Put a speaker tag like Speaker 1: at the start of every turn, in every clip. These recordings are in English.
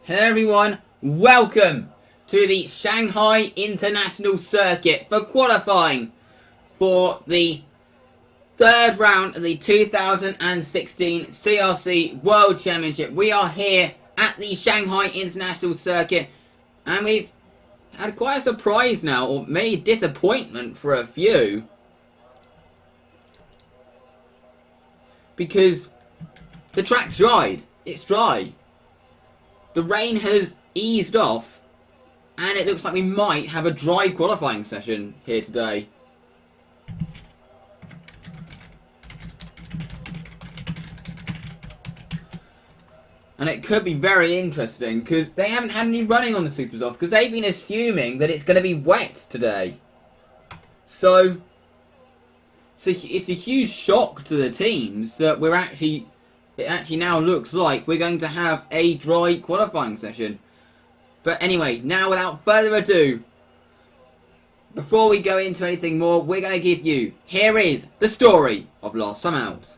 Speaker 1: Hello everyone, welcome to the Shanghai International Circuit for qualifying for the third round of the 2016 CRC World Championship. We are here at the Shanghai International Circuit and we've had quite a surprise now, or maybe disappointment for a few, because the track's dried. It's dry. The rain has eased off, and it looks like we might have a dry qualifying session here today. And it could be very interesting, because they haven't had any running on the Supers off, because they've been assuming that it's going to be wet today. So it's a huge shock to the teams that it actually now looks like we're going to have a dry qualifying session. But anyway, now without further ado, before we go into anything more, we're going to give you, here is the story of Last Time Out.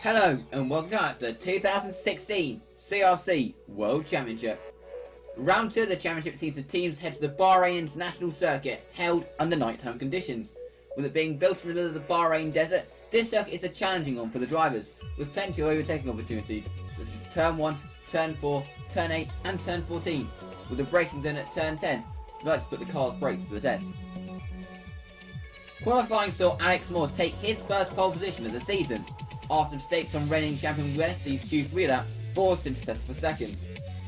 Speaker 1: Hello and welcome to the 2016 CRC World Championship. Round 2 of the championship sees the teams head to the Bahrain International Circuit, held under nighttime conditions. With it being built in the middle of the Bahrain desert, this circuit is a challenging one for the drivers, with plenty of overtaking opportunities, such as Turn 1, Turn 4, Turn 8 and Turn 14, with the braking zone at Turn 10. We'd like to put the car's brakes to the test. Qualifying saw Alex Morse take his first pole position of the season, after mistakes on reigning champion Wesley's Q3 lap forced him to settle for second.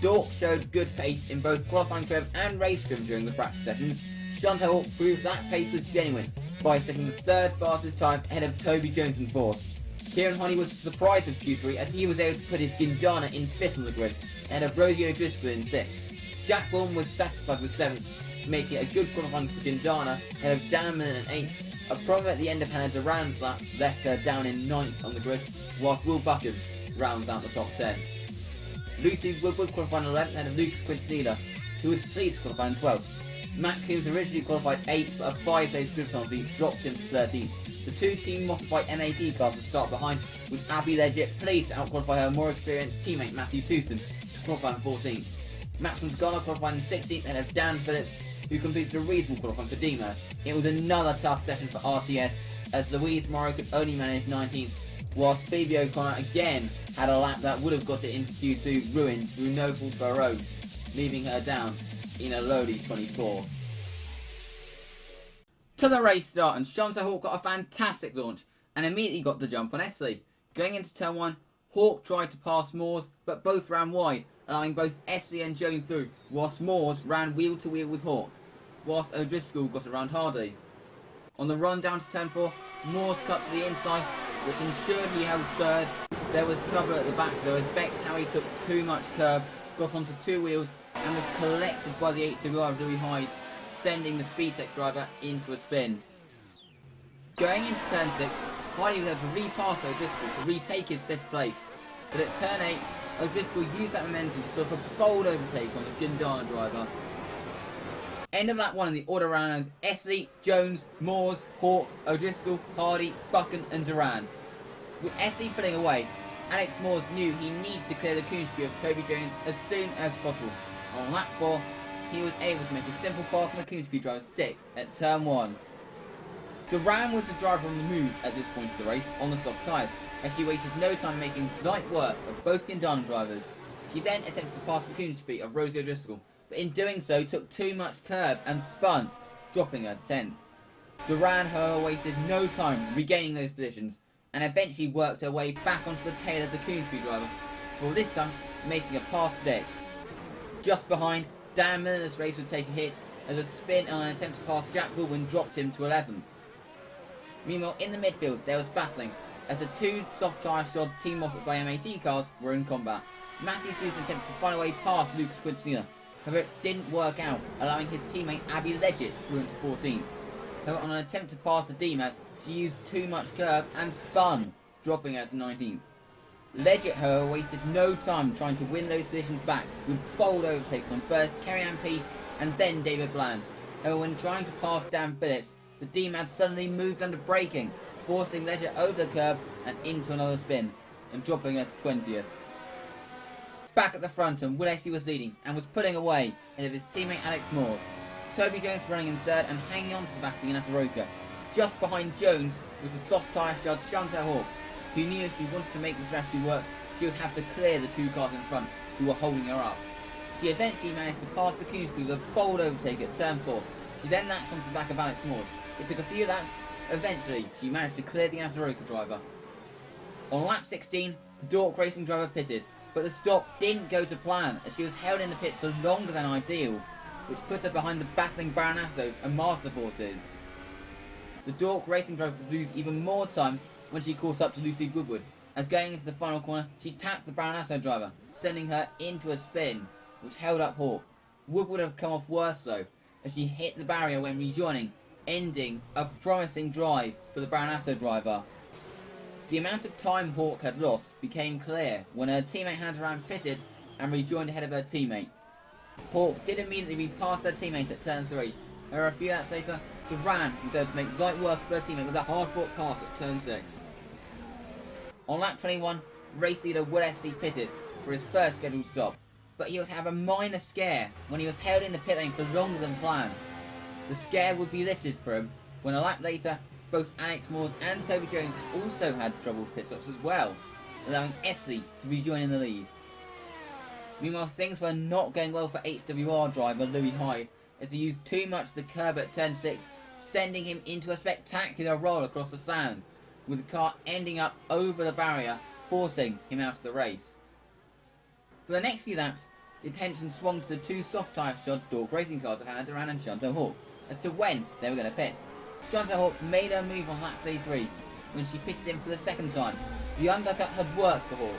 Speaker 1: Dork showed good pace in both qualifying curve and race trim during the practice sessions. Shantae Hawk proved that pace was genuine by setting the third fastest time ahead of Toby Jones in fourth. Kieran Honey was surprised with Q3 as he was able to put his Ginjana in fifth on the grid ahead of Rosie O'Driscoll in sixth. Jack Bourne was satisfied with seventh, making it a good qualifying for Ginjana ahead of Dan Millen in eighth. A problem at the end of Hannah Duran's lap left her down in 9th on the grid, whilst Will Buchan rounds out the top 10. Lucy Woodward qualified in 11th ahead of Lucas Quintanilla, who was pleased to qualify in 12th. Matt Coombs originally qualified 8th, but a 5-day grid penalty dropped him to 13th. The two team modified MAT cars to start behind, with Abby Leggett pleased to outqualify her more experienced teammate Matthew Tucson to qualify in 14th. Maxim Garner qualified in 16th ahead of Dan Phillips, who completed a reasonable qualifying for DMA. It was another tough session for RTS, as Louise Morrow could only manage 19th, whilst Phoebe O'Connor again had a lap that would have got it into Q2 ruined through no fault of her own, leaving her down in a lowly 24. To the race start, and Shantae Hawk got a fantastic launch and immediately got the jump on Esley. Going into turn 1, Hawk tried to pass Moores, but both ran wide, allowing both Esley and Jones through, whilst Moores ran wheel to wheel with Hawk, whilst O'Driscoll got around Hardy. On the run down to turn 4, Moores cut to the inside, which ensured he held third. There was trouble at the back though, as Bex Howie took too much curb, got onto two wheels, and was collected by the 8th driver Louis Hyde, sending the Speedtech driver into a spin. Going into turn 6, Hyde was able to repass O'Driscoll to retake his 5th place, but at turn 8, O'Driscoll used that momentum to put a bold overtake on the Gindana driver. End of lap 1 in the order rounds: Esley, Jones, Moores, Hawk, O'Driscoll, Hardy, Buchan and Duran. With Esley pulling away, Alex Moores knew he needed to clear the Coonsby of Toby Jones as soon as possible. On lap 4, he was able to make a simple pass on the Coonsby driver's stick at turn 1. Duran was the driver on the move at this point of the race on the soft tyres, as she wasted no time making light work of both Gindana drivers. She then attempted to pass the Coonsby of Rosie O'Driscoll, but in doing so took too much curb and spun, dropping her to 10th. Duran, however, wasted no time regaining those positions, and eventually worked her way back onto the tail of the Coonsby driver, for this time making a pass stick. Just behind, Dan Miller's race would take a hit, as a spin on an attempt to pass Jack Baldwin dropped him to 11th. Meanwhile, in the midfield, there was battling, as the two soft tyre shod Team Moffat by MAT cars were in combat. Matthew Tucson attempted to find a way past Lucas Quintanilla, however it didn't work out, allowing his teammate Abby Leggett through into 14th. However, on an attempt to pass the DMAT, she used too much curb and spun, dropping her to 19th. Leggett, however, wasted no time trying to win those positions back with bold overtakes on first Kerry-Ann Peace and then David Bland. However, when trying to pass Dan Phillips, the D-Man suddenly moved under braking, forcing Leggett over the curb and into another spin, and dropping her to 20th. Back at the front, and Will Esty was leading and was pulling away ahead of his teammate Alex Moore. Toby Jones running in third and hanging on to the back of Yanata Roca. Just behind Jones was the soft tyre judge Chantal Hawke, who knew if she wanted to make the strategy work, she would have to clear the two cars in front who were holding her up. She eventually managed to pass the Coonsby with a bold overtake at turn 4. She then latched onto the back of Alex Moore. It took a few laps. Eventually, she managed to clear the Yanata Roca driver. On lap 16, the Dork Racing driver pitted, but the stop didn't go to plan as she was held in the pit for longer than ideal, which put her behind the battling Baronassos and Master Forces. The Dork Racing driver would lose even more time when she caught up to Lucy Woodward, as going into the final corner, she tapped the Baronasso driver, sending her into a spin, which held up Hawke. Woodward would have come off worse though, as she hit the barrier when rejoining, ending a promising drive for the Baronasso driver. The amount of time Hawke had lost became clear when her teammate Hannah Duran pitted and rejoined ahead of her teammate. Hawke did immediately repass her teammate at turn 3. However, a few laps later, Duran was able to make light work of her teammate with a hard-fought pass at turn 6. On lap 21, race leader Will Esty pitted for his first scheduled stop, but he would have a minor scare when he was held in the pit lane for longer than planned. The scare would be lifted for him when a lap later, both Alex Moores and Toby Jones also had troubled pit stops as well, allowing Esty to rejoin in the lead. Meanwhile, things were not going well for HWR driver Louis Hyde as he used too much of the curb at turn 6, sending him into a spectacular roll across the sand, with the car ending up over the barrier, forcing him out of the race. For the next few laps, the attention swung to the two soft tyre shod Dork Racing cars of Hannah Duran and Chantal Hawke as to when they were going to pit. Chantal Hawke made her move on lap 33 when she pitted in for the second time. The undercut had worked for Hawke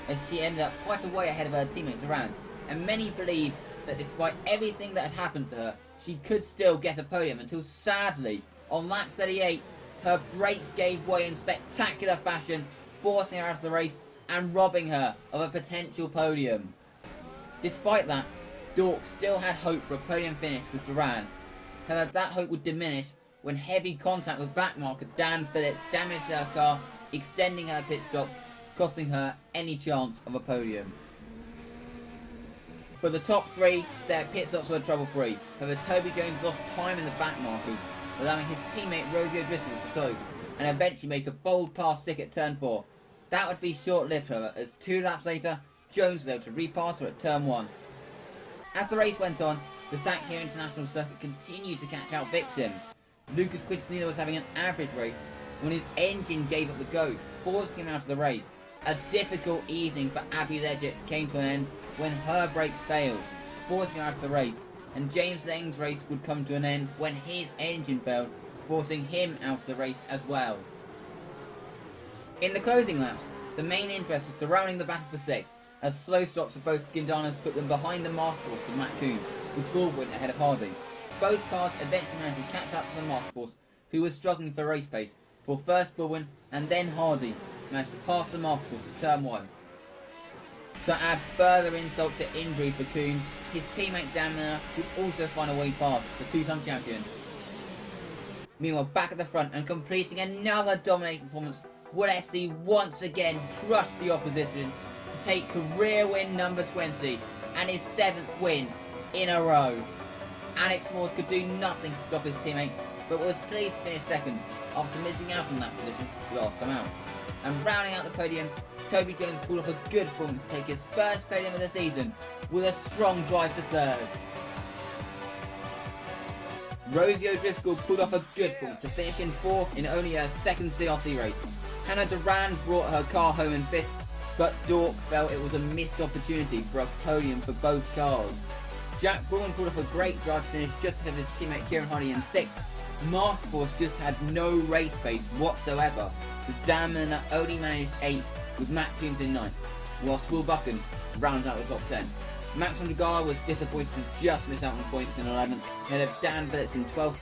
Speaker 1: as she ended up quite a way ahead of her teammate Duran, and many believed that despite everything that had happened to her, she could still get a podium until sadly, on lap 38, her brakes gave way in spectacular fashion, forcing her out of the race and robbing her of a potential podium. Despite that, Dork still had hope for a podium finish with Duran. However, that hope would diminish when heavy contact with back marker Dan Phillips damaged her car, extending her pit stop, costing her any chance of a podium. For the top 3, their pit stops were trouble-free. However, Toby Jones lost time in the back markers, allowing his teammate Rosio Driscoll to close, and eventually make a bold pass stick at turn 4. That would be short-lived, however, as 2 laps later, Jones was able to repass her at turn 1. As the race went on, the Sac Here International Circuit continued to catch out victims. Lucas Quintanilla was having an average race when his engine gave up the ghost, forcing him out of the race. A difficult evening for Abby Leggett came to an end when her brakes failed, forcing her out of the race, and James Lang's race would come to an end when his engine failed, forcing him out of the race as well. In the closing laps, the main interest was surrounding the battle for 6th, as slow stops for both Quintanas put them behind the Master Force of Matt Coombs, with Baldwin ahead of Hardy. Both cars eventually managed to catch up to the Master Force, who was struggling for race pace, for first Baldwin and then Hardy managed to pass the Master Force at turn 1. To add further insult to injury for Coombs, his teammate Dan Miller would also find a way past the 2-time champion. Meanwhile, back at the front and completing another dominating performance, Will Esty once again crushed the opposition to take career win number 20 and his 7th win in a row. Alex Moores could do nothing to stop his teammate, but was pleased to finish 2nd after missing out on that position last time out. And rounding out the podium, Toby Jones pulled off a good performance to take his first podium of the season with a strong drive to 3rd. Rosio Driscoll pulled off a good performance to finish in 4th in only her 2nd CRC race. Hannah Duran brought her car home in 5th, but Dork felt it was a missed opportunity for a podium for both cars. Jack Bullen pulled off a great drive to finish just ahead of his teammate Kieran Hardy in 6th. Master Force just had no race pace whatsoever, as Dan Miller only managed 8th with Matt Coombs in 9th, whilst Will Buchan rounds out the top 10. Max Mondegala was disappointed to just miss out on points in 11th, ahead of Dan Phillips in 12th.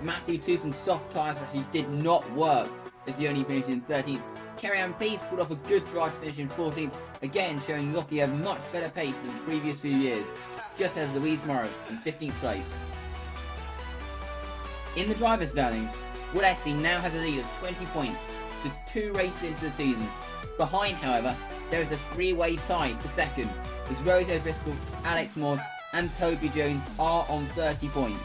Speaker 1: Matthew Tewson's soft tyres actually did not work as he only finished in 13th, Kerry Peace pulled off a good drive to finish in 14th, again showing Lockie a much better pace than the previous few years, just ahead of Louise Morrow in 15th place. In the driver's standings, Wood SC now has a lead of 20 points, just 2 races into the season. Behind, however, there is a 3-way tie for second, as Rosie O'Driscoll, Alex Moore and Toby Jones are on 30 points.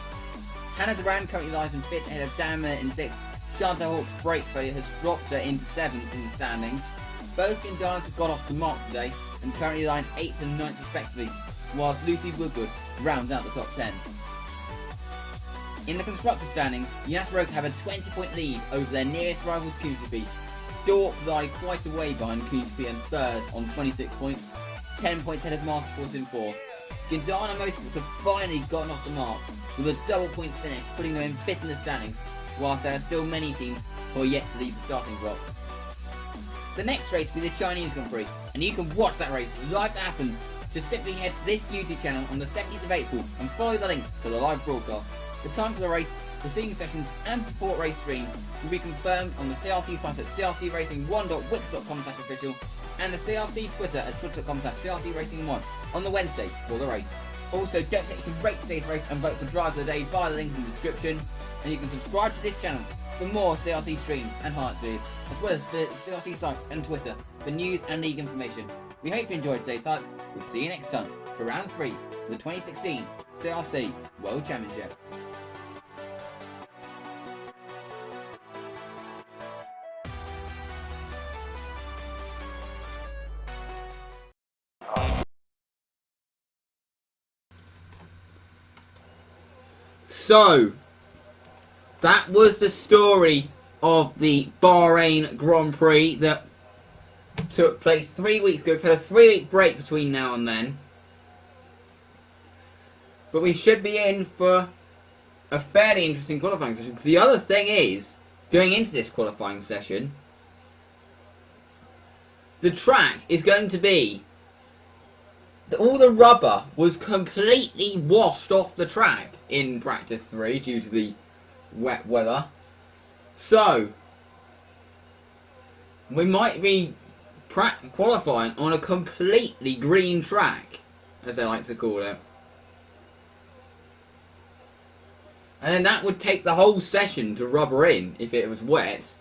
Speaker 1: Hannah Duran currently lies in 5th ahead of Dan Miller in 6th. Chantal Hawk's brake failure has dropped her into 7th in the standings. Both Gindanas have got off the mark today and currently lie in 8th and 9th respectively, whilst Lucy Woodward rounds out the top 10. In the constructor standings, Yass Roke have a 20-point lead over their nearest rivals Coonsby. Dorp lie quite a way behind Coonsby and 3rd on 26 points, 10 points ahead of Masterforce in 4th. Gindana Motorsports have finally gotten off the mark with a double points finish, putting them in 5th in the standings, whilst there are still many teams who are yet to leave the starting block. The next race will be the Chinese Grand Prix, and you can watch that race live as it happens. Just simply head to this YouTube channel on the 17th of April and follow the links to the live broadcast. The time for the race, preceding sessions and support race streams will be confirmed on the CRC site at crcracing1.wix.com/official and the CRC Twitter at twitter.com/crcracing1 on the Wednesday for the race. Also, don't forget you can rate today's race and vote for Driver of the Day via the link in the description, and you can subscribe to this channel for more CRC streams and highlights videos, as well as the CRC site and Twitter for news and league information. We hope you enjoyed today's highlights. We'll see you next time for round 3 of the 2016 CRC World Championship. So, that was the story of the Bahrain Grand Prix that took place 3 weeks ago. We've had a 3-week break between now and then. But we should be in for a fairly interesting qualifying session. Because the other thing is, going into this qualifying session, the track is going to be... all the rubber was completely washed off the track in practice 3 due to the wet weather. So, we might be qualifying on a completely green track, as they like to call it. And then that would take the whole session to rubber in if it was wet.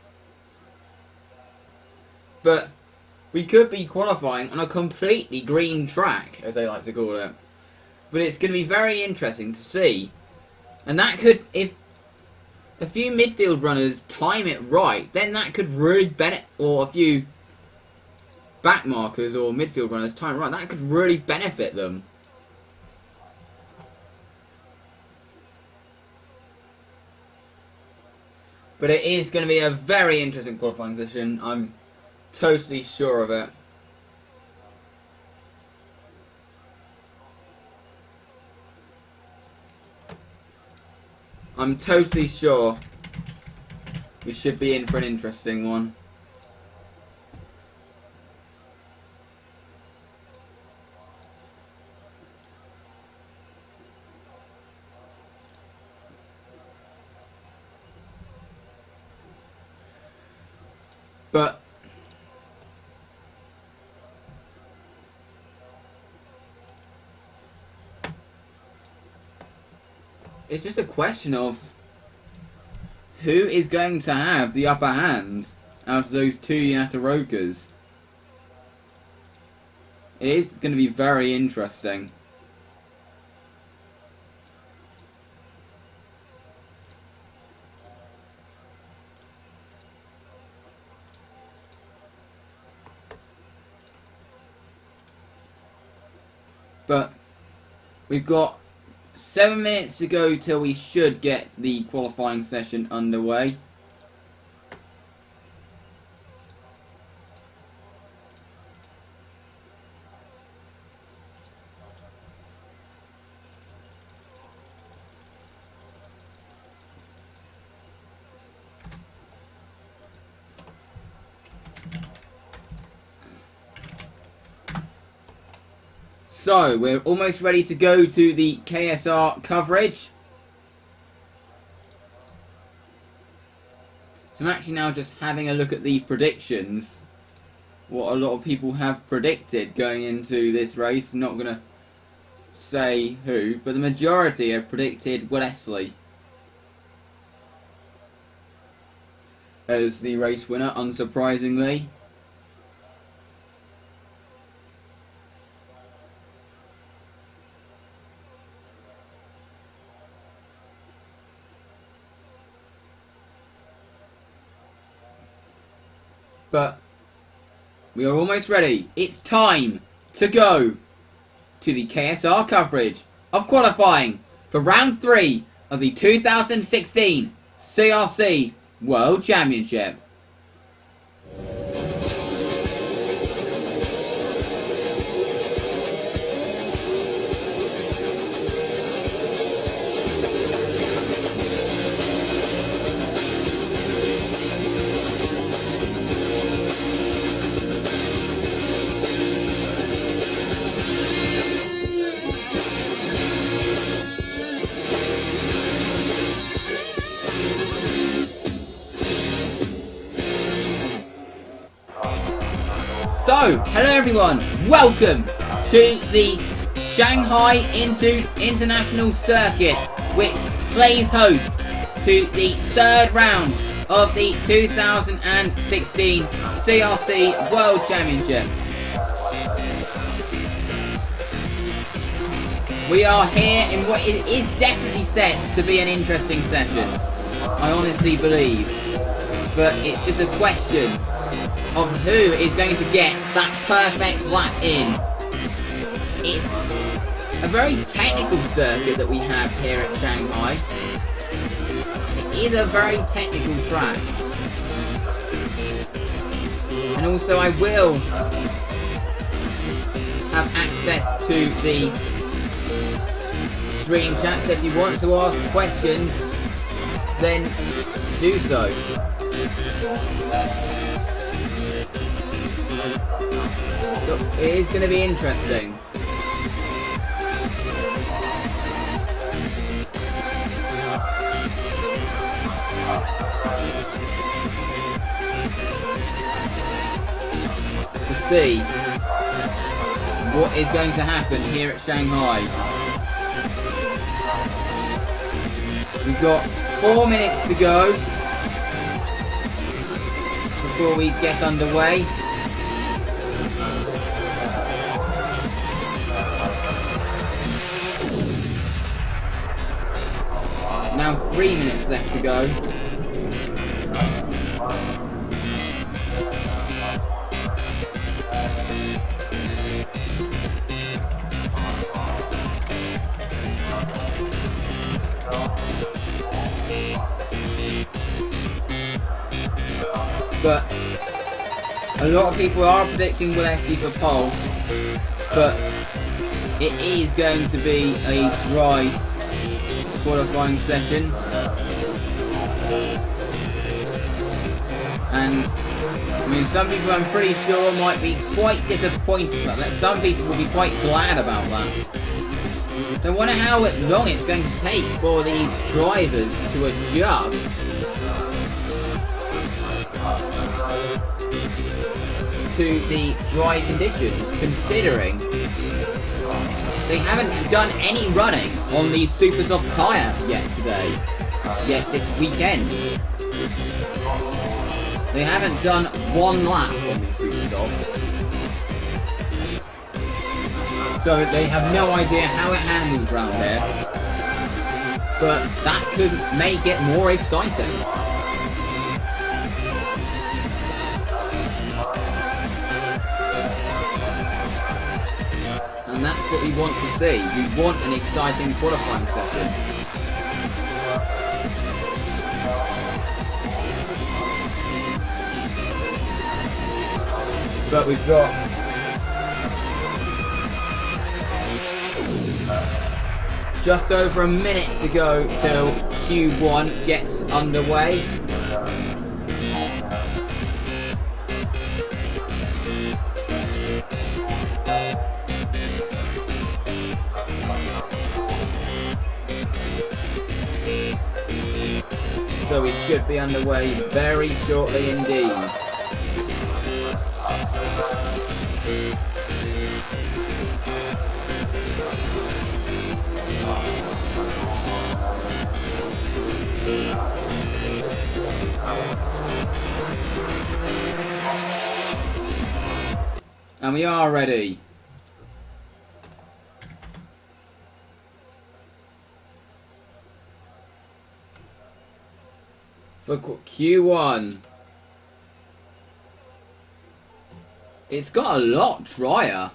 Speaker 1: But we could be qualifying on a completely green track, as they like to call it. But it's going to be very interesting to see. And that could, if a few midfield runners time it right, then that could really benefit, or a few back markers or midfield runners time it right, that could really benefit them. But it is going to be a very interesting qualifying session. I'm totally sure of it. I'm totally sure we should be in for an interesting one. But it's just a question of who is going to have the upper hand out of those two Yanata Rokas. It is going to be very interesting. But we've got 7 minutes to go till we should get the qualifying session underway. So, we're almost ready to go to the KSR coverage. I'm actually now just having a look at the predictions what a lot of people have predicted going into this race. I'm not going to say who, but the majority have predicted Wesley as the race winner, unsurprisingly. But we are almost ready. It's time to go to the KSR coverage of qualifying for round 3 of the 2016 CRC World Championship. So, hello everyone, welcome to the Shanghai International Circuit, which plays host to the 3rd round of the 2016 CRC World Championship. We are here in what it is definitely set to be an interesting session, I honestly believe, but it's just a question of who is going to get that perfect lap in. It's a very technical circuit that we have here at Shanghai. It is a very technical track. And also I will have access to the stream chat, so if you want to ask questions, then do so. It is going to be interesting. To see what is going to happen here at Shanghai. We've got 4 minutes to go before we get underway. Now 3 minutes left to go. But a lot of people are predicting Wesley for pole, but it is going to be a dry qualifying session, and I mean, some people I'm pretty sure might be quite disappointed about that. Some people will be quite glad about that. I wonder how long it's going to take for these drivers to adjust to the dry conditions, considering they haven't done any running on the super soft tyre yet this weekend. They haven't done one lap on the super softs, so they have no idea how it handles around here, but that could make it more exciting. And that's what we want to see. We want an exciting qualifying session. But we've got just over a minute to go till Q1 gets underway. So we should be underway very shortly indeed. And we are ready. For Q1. It's got a lot drier.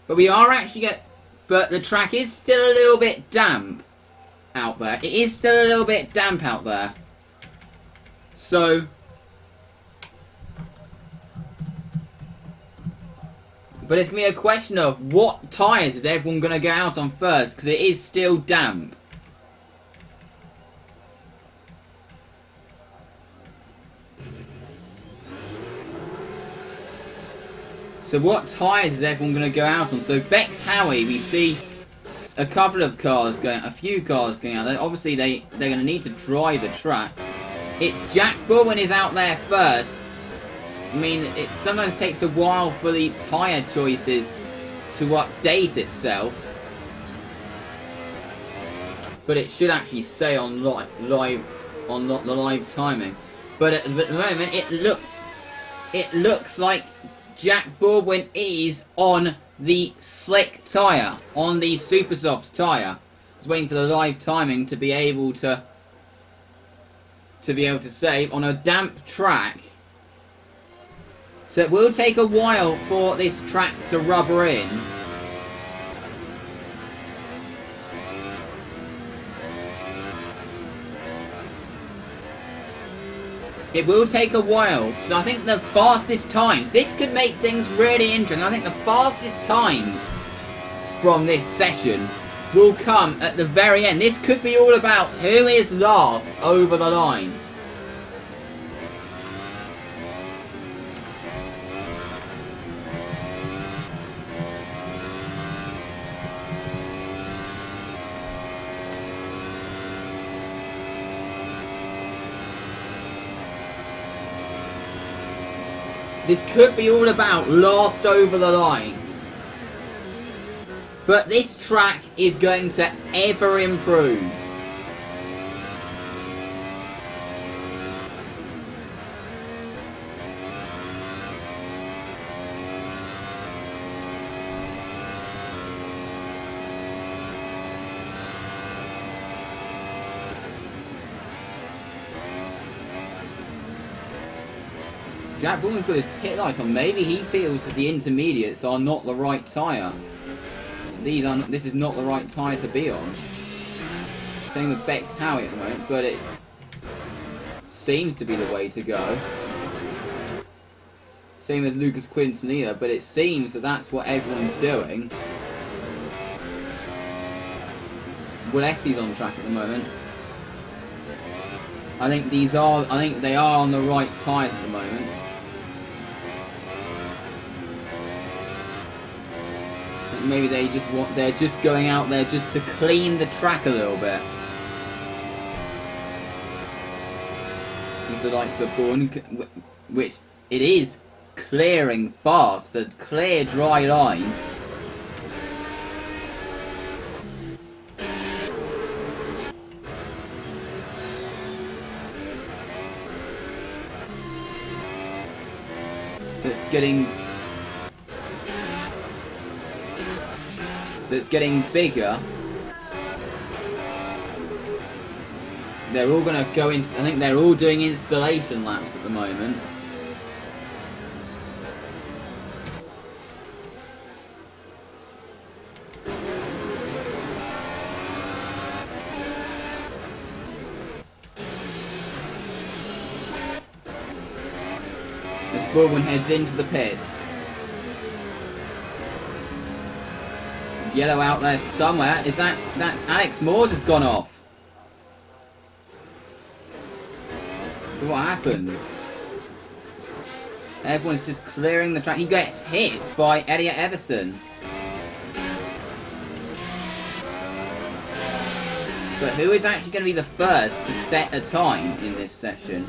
Speaker 1: But we are actually but the track is still a little bit damp out there. It is still a little bit damp out there. So but it's going to be a question of what tyres is everyone going to go out on first, because it is still damp. So what tyres is everyone going to go out on? So Bex Howie, we see a couple of cars going, a few cars going out. Obviously they're going to need to dry the track. It's Jack Baldwin is out there first. I mean, it sometimes takes a while for the tyre choices to update itself. But it should actually say on live timing. But at the moment, it looks like Jack Baldwin is on the slick tyre, on the super soft tyre. Just waiting for the live timing to be able to save on a damp track. So it will take a while for this track to rubber in. It will take a while, so I think the fastest times, this could make things really interesting. I think the fastest times from this session will come at the very end. This could be all about who is last over the line. This could be all about last over the line. But this track is going to ever improve. Jack Baldwin's got his pit light on. Maybe he feels that the intermediates are not the right tyre. This is not the right tyre to be on. Same with Bex Howie at the moment, but it seems to be the way to go. Same with Lucas Quintanilla, but it seems that that's what everyone's doing. Will Essie's on track at the moment. I think they are on the right tyres at the moment. Maybe they're just going out there just to clean the track a little bit. These are like Bourne, which it is clearing fast, a clear dry line. That's getting bigger. They're all going to go into, I think they're all doing installation laps at the moment. As Baldwin heads into the pits. Yellow out there somewhere. That's Alex Moores has gone off. So what happened? Everyone's just clearing the track. He gets hit by Elliot Everson. But who is actually going to be the first to set a time in this session?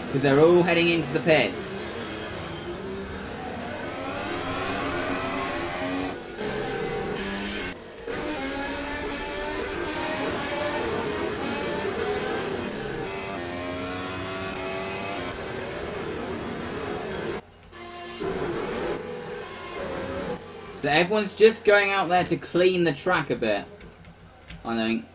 Speaker 1: Because they're all heading into the pits. So everyone's just going out there to clean the track a bit, I think.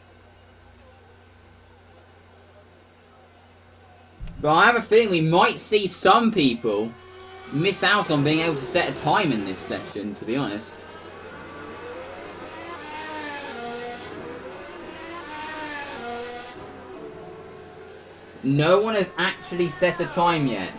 Speaker 1: But I have a feeling we might see some people miss out on being able to set a time in this session, to be honest. No one has actually set a time yet.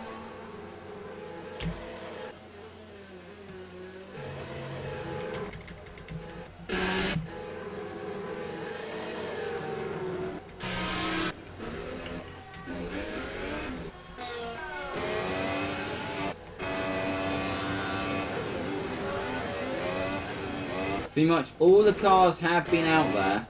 Speaker 1: Pretty much all the cars have been out there.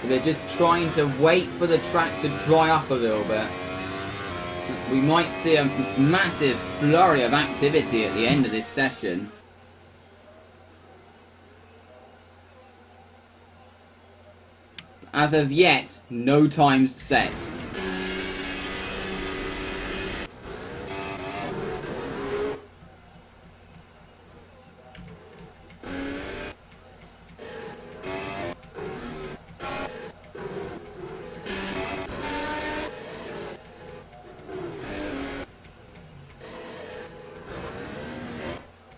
Speaker 1: They're just trying to wait for the track to dry up a little bit. We might see a massive flurry of activity at the end of this session. As of yet, no times set.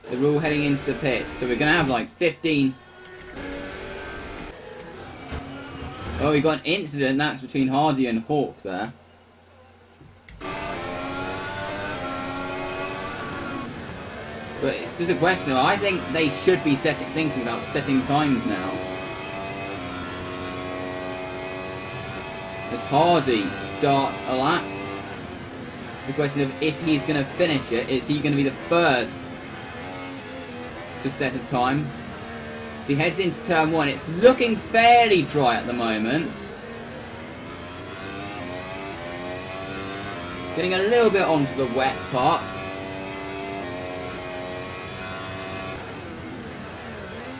Speaker 1: They're all heading into the pits, so we're going to have like 15... Oh, we got an incident, that's between Hardy and Hawk there. But it's just a question of, I think they should be thinking about setting times now. As Hardy starts a lap. It's a question of if he's going to finish it, is he going to be the first to set a time? So he heads into turn 1. It's looking fairly dry at the moment. Getting a little bit onto the wet parts.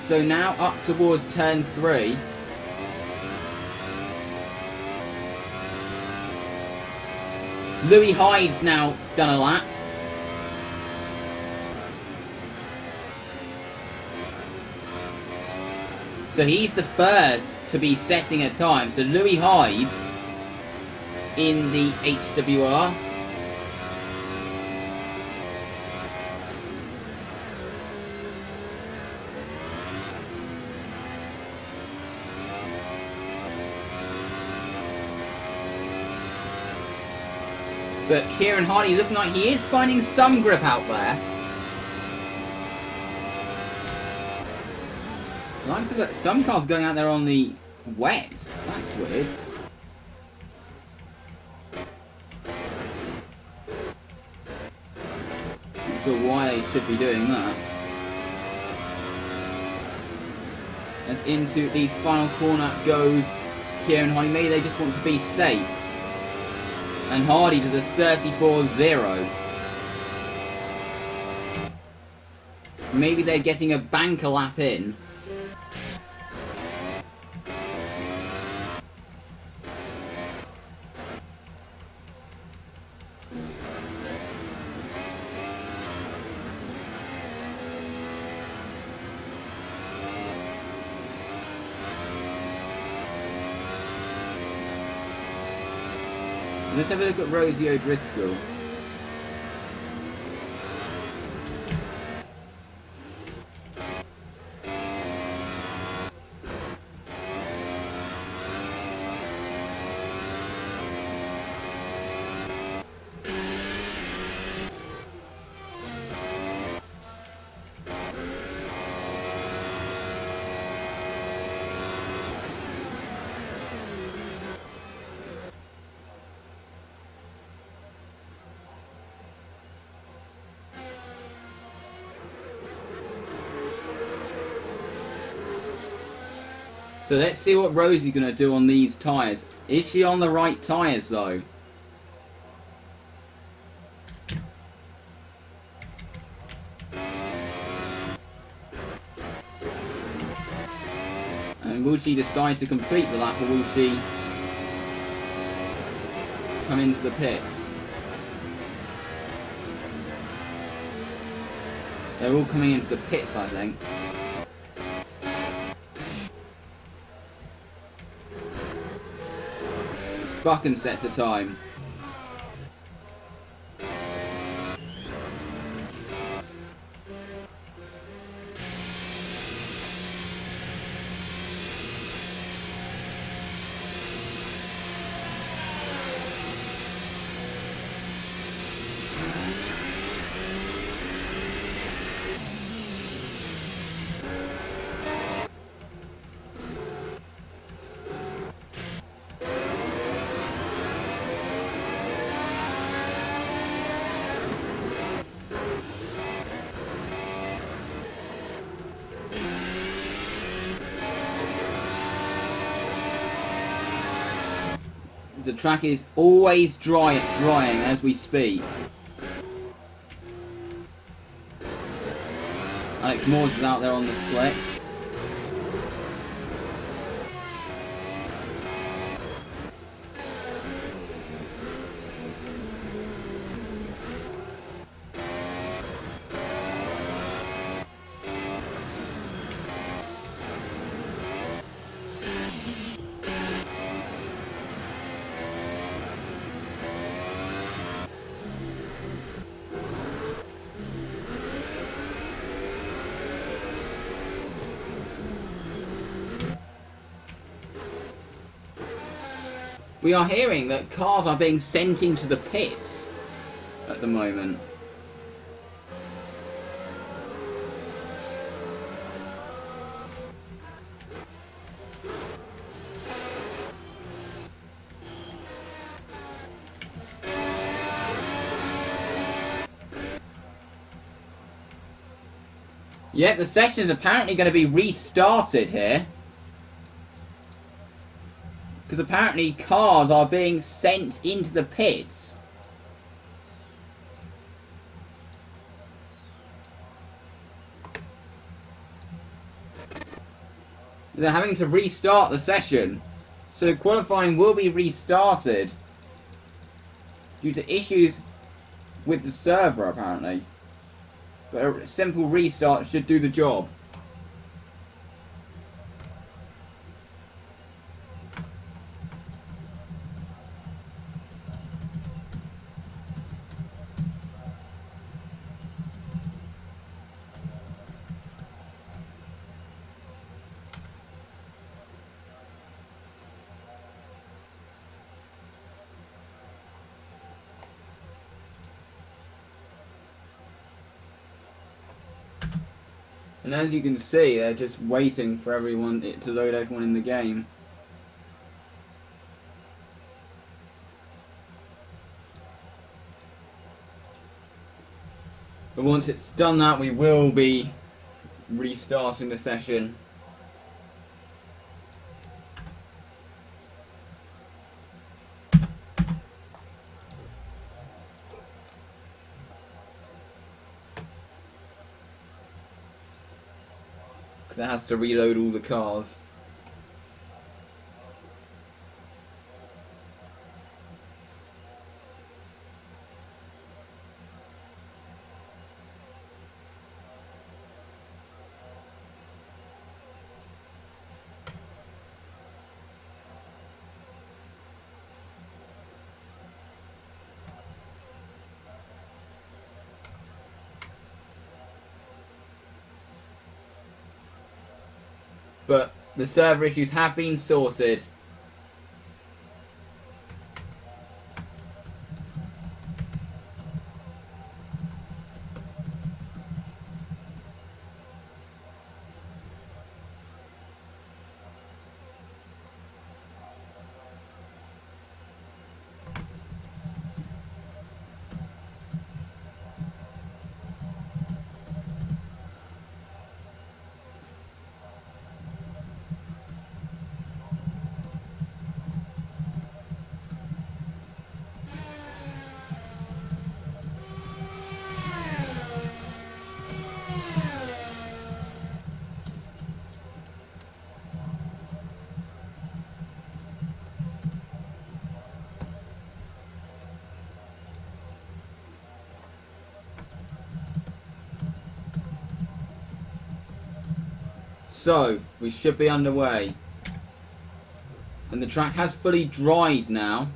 Speaker 1: So now up towards turn 3. Louis Hyde's now done a lap. So he's the first to be setting a time. So Louis Hyde in the HWR. But Kieran Hardy looking like he is finding some grip out there. Like to look, some cars going out there on the wets. That's weird. Not sure why they should be doing that. And into the final corner goes Kieran Hardy. Maybe they just want to be safe. And Hardy to the 34-0. Maybe they're getting a banker lap in. Let's have a look at Rosie O'Driscoll. So let's see what Rosie's going to do on these tyres. Is she on the right tyres though? will she decide to complete the lap, or will she come into the pits? They're all coming into the pits, I think. Buchan sets the time. The track is always drying as we speak. Alex Moores is out there on the slicks. We are hearing that cars are being sent into the pits at the moment. Yep, the session is apparently going to be restarted here. Because apparently cars are being sent into the pits. They're having to restart the session. So qualifying will be restarted due to issues with the server apparently. But a simple restart should do the job. And as you can see, they're just waiting for everyone to load everyone in the game. But once it's done that, we will be restarting the session. Because it has to reload all the cars. But the server issues have been sorted. So, we should be underway. And the track has fully dried now.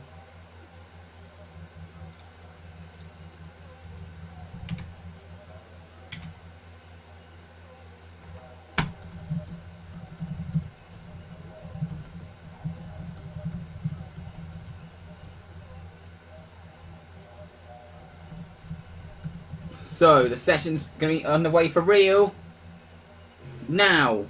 Speaker 1: So, the session's going to be underway for real. Now.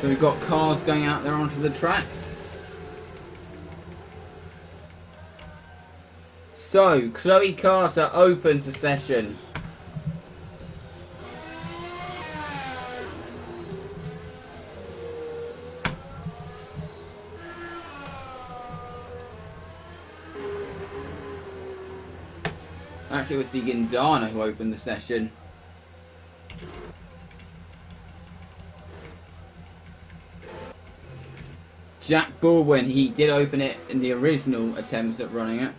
Speaker 1: So we've got cars going out there onto the track. So, Chloe Carter opens the session. Actually, it was the Gindana who opened the session. Jack Baldwin, he did open it in the original attempts at running it.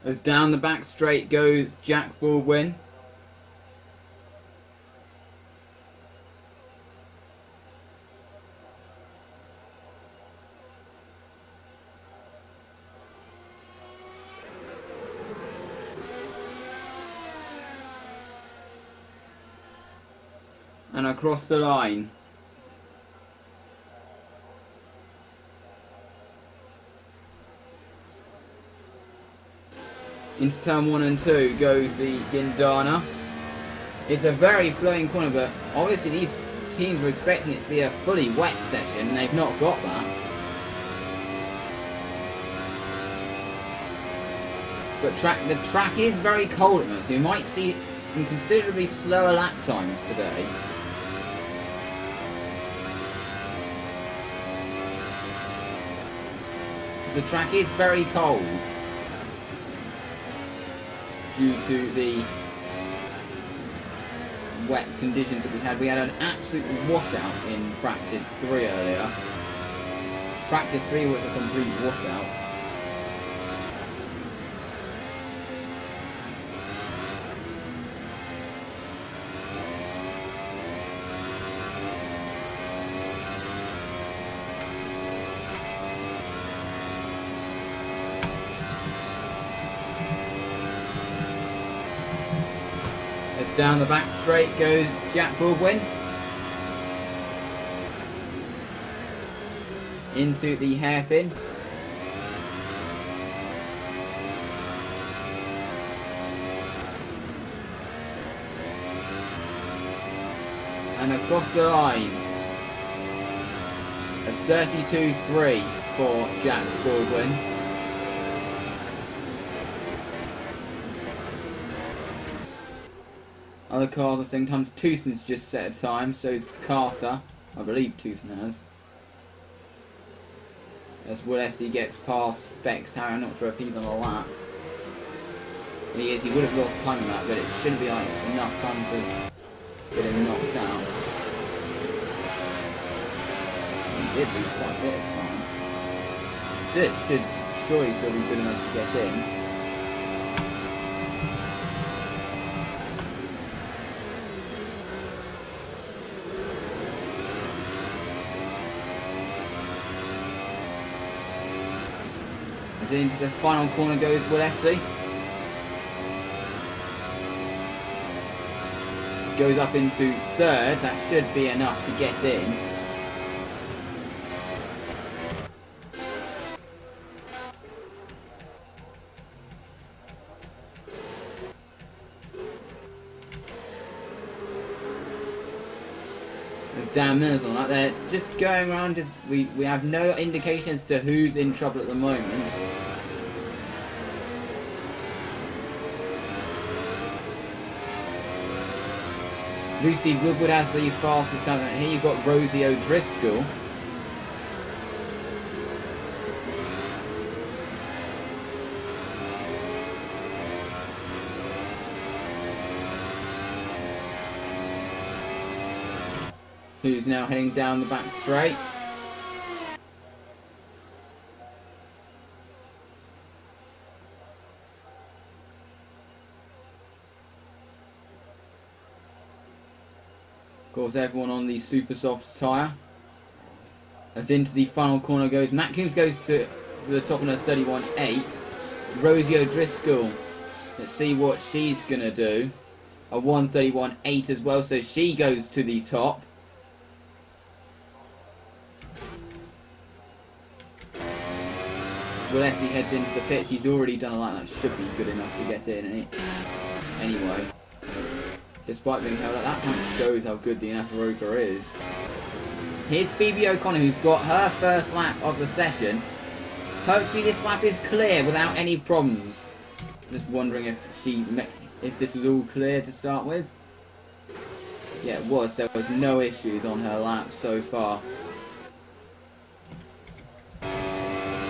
Speaker 1: As down the back straight goes Jack Baldwin. And across the line. Into turn 1 and 2 goes the Gindana. It's a very flowing corner, but obviously these teams were expecting it to be a fully wet session, and they've not got that. But the track is very cold at the moment, so you might see some considerably slower lap times today. The track is very cold due to the wet conditions that we had. We had an absolute washout in practice 3 earlier. Practice 3 was a complete washout. Down the back straight goes Jack Baldwin. Into the hairpin. And across the line. A 32.3 for Jack Baldwin. Other cars are saying times Toussaint's just set a time, so is Carter. I believe Toussaint has. As Will Essie gets past Bex Harry, I'm not sure if he's on the lap. He is, he would have lost time on that, but it shouldn't be like enough time to get him knocked out. He did lose quite a bit of time. This should surely still be good enough to get in. Into the final corner goes Will Essie. Goes up into third, that should be enough to get in. As damn minutes on that. They're just going around. We have no indication as to who's in trouble at the moment. Lucy Woodward has the fastest time. Here you've got Rosie O'Driscoll. Who's now heading down the back straight. Of course, everyone on the super soft tyre. As into the final corner goes. Matt Coombs goes to the top on a 31.8. Rosie O'Driscoll. Let's see what she's going to do. A 131.8 as well, so she goes to the top. Well, Leslie heads into the pits. He's already done a lap that should be good enough to get in. Anyway, despite being held up, that kind of shows how good the Inessa Roper is. Here's Phoebe O'Connor, who's got her first lap of the session. Hopefully this lap is clear without any problems. Just wondering if this was all clear to start with. Yeah, it was. There was no issues on her lap so far.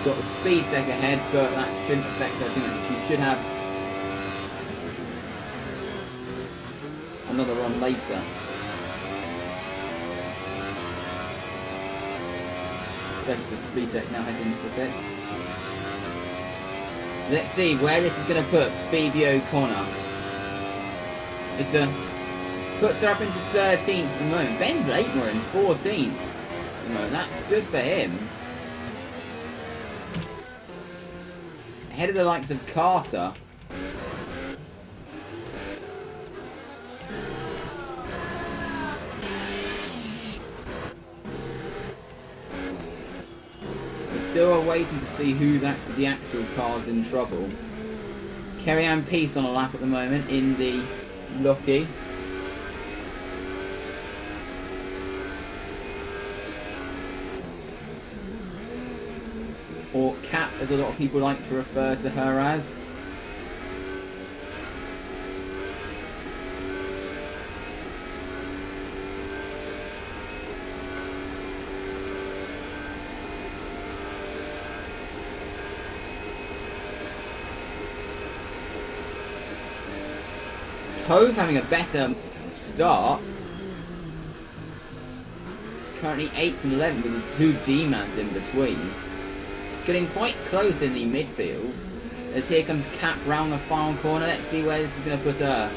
Speaker 1: Got the speed sec ahead, but that shouldn't affect her too much. She should have another run later. Especially the speed sec now heading into the pit. Let's see where this is going to put Phoebe O'Connor. Puts her up into 13th at the moment. Ben Blakemore in 14th. That's good for him. Ahead of the likes of Carter. We're still waiting to see who's the actual cars in trouble. Kerry-Ann Peace on a lap at the moment in the Lucky. Or Cap, as a lot of people like to refer to her as. Cove having a better start. Currently 8th and 11th with the two D-mans in between. Getting quite close in the midfield. As here comes Cap round the final corner. Let's see where this is going to put her.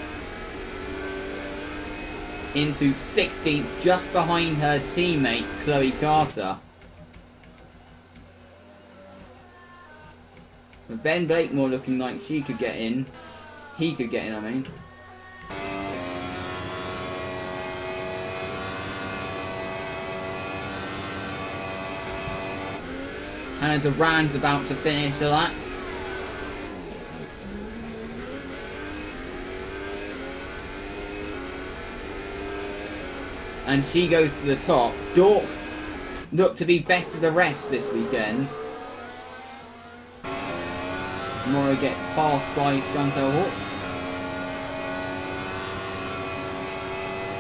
Speaker 1: Into 16th, just behind her teammate Chloe Carter. With Ben Blakemore looking like she could get in. He could get in, I mean. Hannah Duran's about to finish the lap. And she goes to the top. Dork looked to be best of the rest this weekend. Mora gets passed by Chantal Hawk.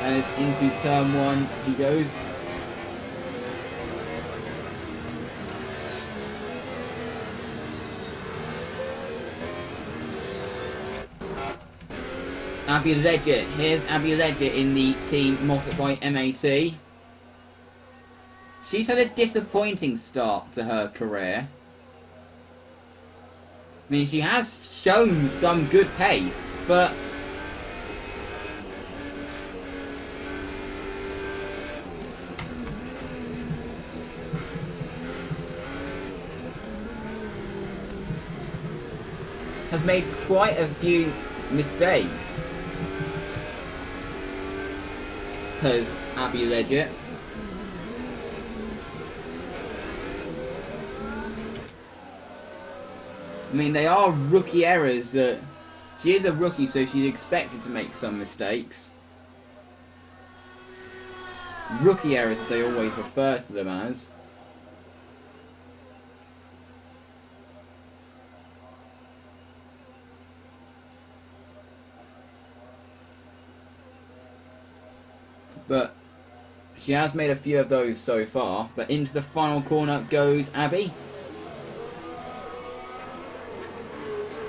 Speaker 1: As into turn 1 he goes. Abby Ledger. Here's Abby Ledger in the team Mossop by MAT. She's had a disappointing start to her career. I mean, she has shown some good pace, but has made quite a few mistakes. Has Abby Ledger. I mean, they are rookie errors that she is a rookie, so she's expected to make some mistakes. rookie errors, as they always refer to them as. But she has made a few of those so far. But into the final corner goes Abby.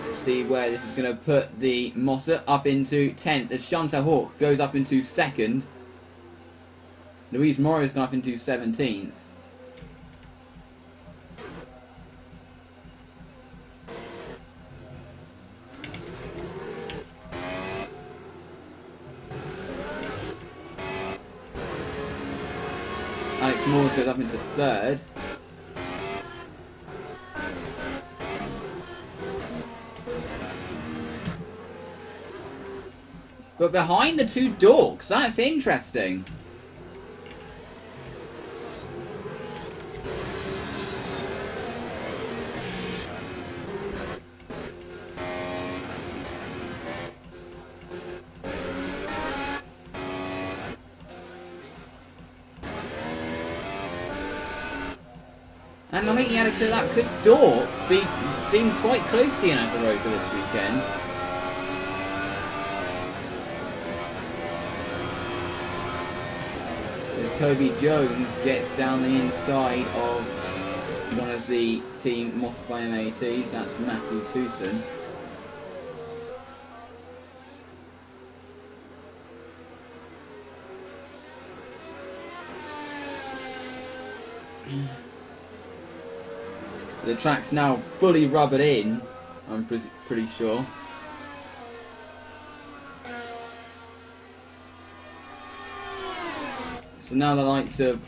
Speaker 1: Let's see where this is going to put the Mossa up into 10th. As Chantal Hawk goes up into 2nd. Louise Morrow's gone up into 17th. Alex Moores goes up into 3rd. But behind the two dorks, that's interesting. And I think he had a clear lap. Could Dork seem quite close to Yanaka Rover this weekend? As Toby Jones gets down the inside of one of the team Moss by M80s, that's Matthew Tewson. The track's now fully rubbered in, I'm pretty sure. So now the likes of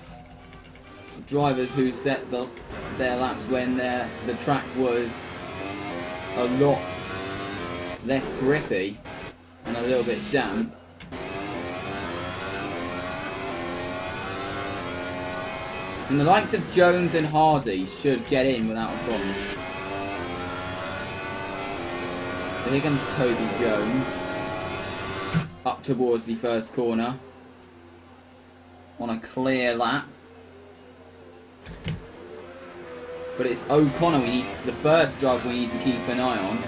Speaker 1: drivers who set their laps when the track was a lot less grippy and a little bit damp. And the likes of Jones and Hardy should get in without a problem. So here comes Toby Jones. Up towards the first corner. On a clear lap. But it's O'Connor the first driver we need to keep an eye on.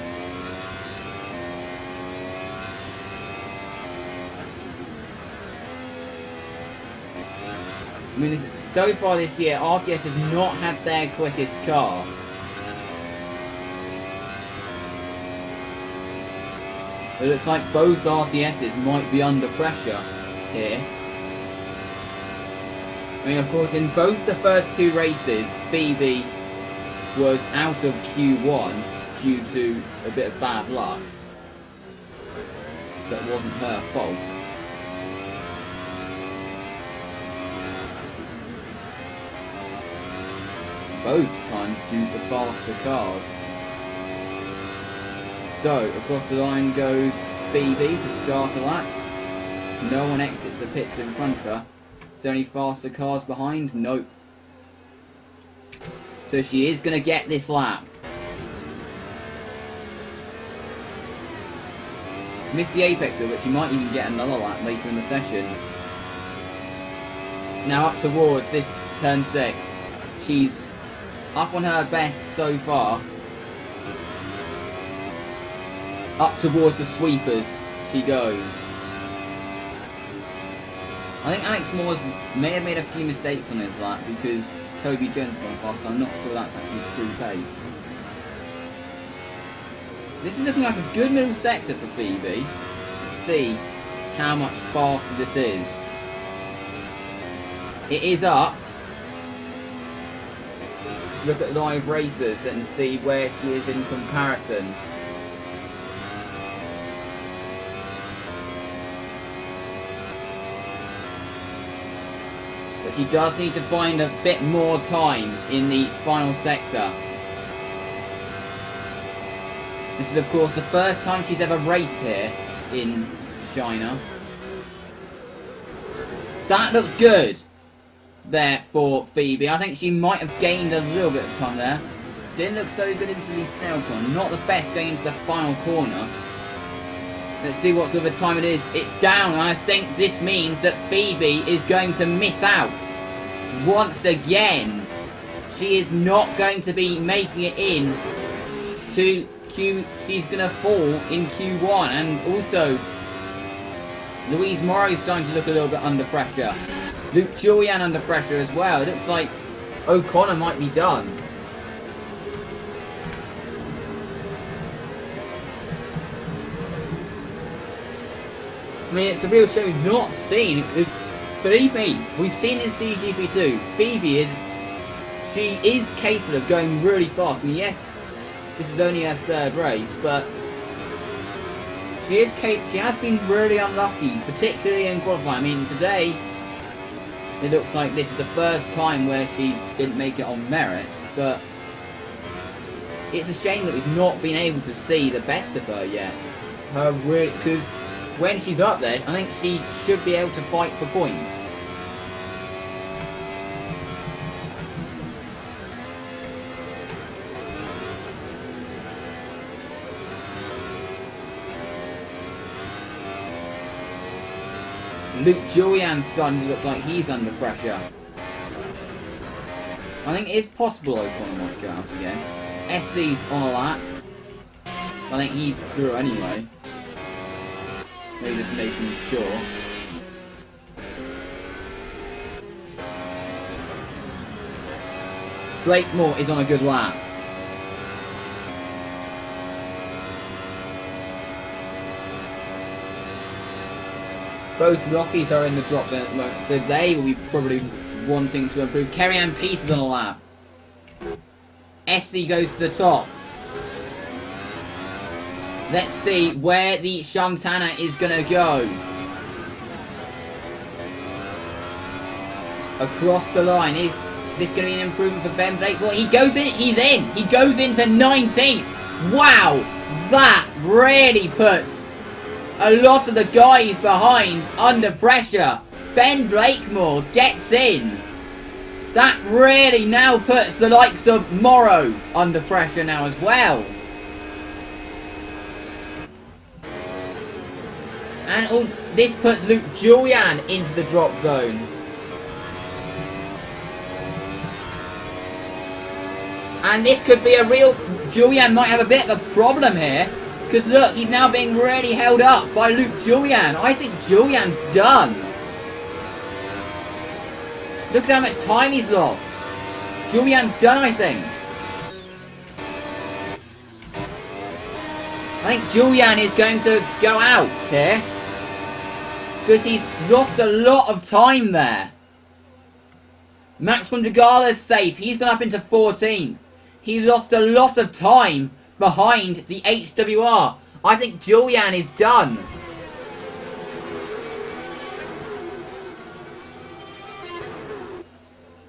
Speaker 1: I mean, so far this year, RTS have not had their quickest car. It looks like both RTSs might be under pressure here. I mean, of course, in both the first two races, Phoebe was out of Q1 due to a bit of bad luck. That wasn't her fault. Both times due to faster cars. So, across the line goes Phoebe to start a lap. No one exits the pits in front of her. Is there any faster cars behind? Nope. So she is going to get this lap. Missed the apex of it, but she might even get another lap later in the session. It's now up towards this turn 6. She's up on her best so far. Up towards the sweepers she goes. I think Alex Moores may have made a few mistakes on his lap because Toby Jones gone fast, so I'm not sure that's actually true pace. This is looking like a good middle sector for Phoebe. Let's see how much faster this is. It is up. Look at live races and see where she is in comparison. But she does need to find a bit more time in the final sector. This is of course the first time she's ever raced here in China. That looks good there for Phoebe. I think she might have gained a little bit of time there. Didn't look so good into the snail corner. Not the best going into the final corner. Let's see what sort of time it is. It's down, and I think this means that Phoebe is going to miss out. Once again, she is not going to be making it in to Q. She's going to fall in Q1, and also Louise Morrow is starting to look a little bit under pressure. Luke Julian under pressure as well. It looks like O'Connor might be done. I mean, it's a real shame we've not seen, because, believe me, we've seen in CGP2, Phoebe she is capable of going really fast. I mean, yes, this is only her third race, but she has been really unlucky, particularly in qualifying. I mean, today, it looks like this is the first time where she didn't make it on merit, but it's a shame that we've not been able to see the best of her yet. Because when she's up there, I think she should be able to fight for points. Luke Julian's starting to look like he's under pressure. I think it is possible O'Connor might go out again. SC's on a lap. I think he's through anyway. Maybe just making sure. Blakemore is on a good lap. Both Rockies are in the drop zone at the moment, so they will be probably wanting to improve. Kerry-Ann Peace is on a lap. SC goes to the top. Let's see where the Shantana is going to go. Across the line. Is this going to be an improvement for Ben Blake? Well, he goes in. He's in. He goes into 19th. Wow. That really puts a lot of the guys behind under pressure. Ben Blakemore gets in. That really now puts the likes of Morrow under pressure now as well. And this puts Luke Julian into the drop zone. And this could be a real... Julian might have a bit of a problem here. Because look, he's now being really held up by Luke Julian. I think Julian's done. Look at how much time he's lost. Julian's done, I think. I think Julian is going to go out here. Because he's lost a lot of time there. Max Punjagala's safe. He's gone up into 14th. He lost a lot of time behind the HWR. I think Julian is done.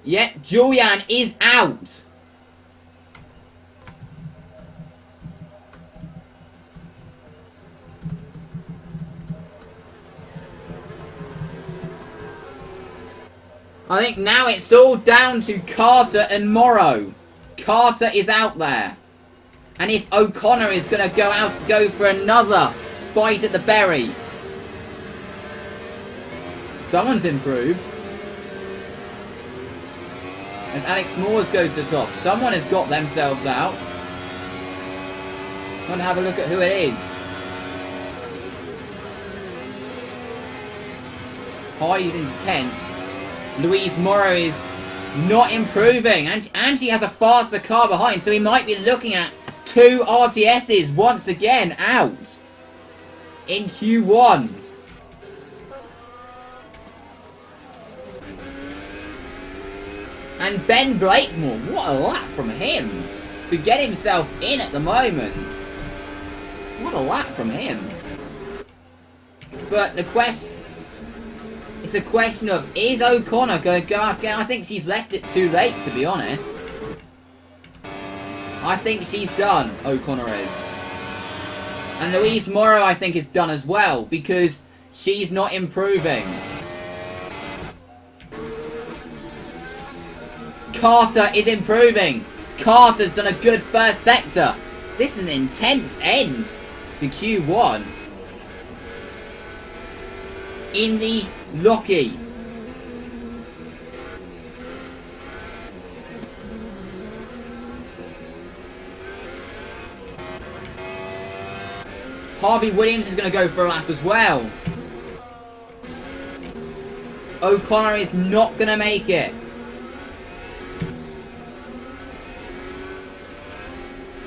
Speaker 1: Yeah, Julian is out. I think now it's all down to Carter and Morrow. Carter is out there. And if O'Connor is going to go for another bite at the berry. Someone's improved. And Alex Moores goes to the top. Someone has got themselves out. I'm going to have a look at who it is. Heidi's in 10th. Louise Morrow is not improving. And she has a faster car behind. So we might be looking at 2 RTSs once again out in Q1. And Ben Blakemore, what a lap from him to get himself in at the moment. What a lap from him. But the question, it's a question of, is O'Connor going to go out again? I think she's left it too late, to be honest. I think she's done, O'Connor is. And Louise Morrow, I think, is done as well, because she's not improving. Carter is improving. Carter's done a good first sector. This is an intense end to Q1. in the Lockie. Harvey Williams is going to go for a lap as well. O'Connor is not going to make it.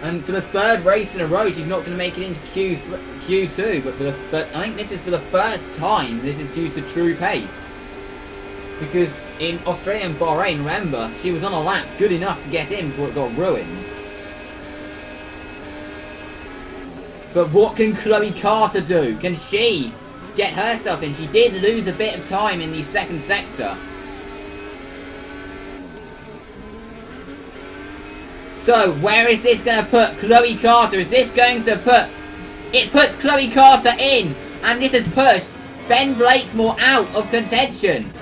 Speaker 1: And for the third race in a row, she's not going to make it into Q2. But I think this is for the first time this is due to true pace. Because in Australia and Bahrain, remember, she was on a lap good enough to get in before it got ruined. But what can Chloe Carter do? Can she get herself in? She did lose a bit of time in the second sector. So, where is this going to put Chloe Carter? Is this going to put... It puts Chloe Carter in. And this has pushed Ben Blakemore out of contention.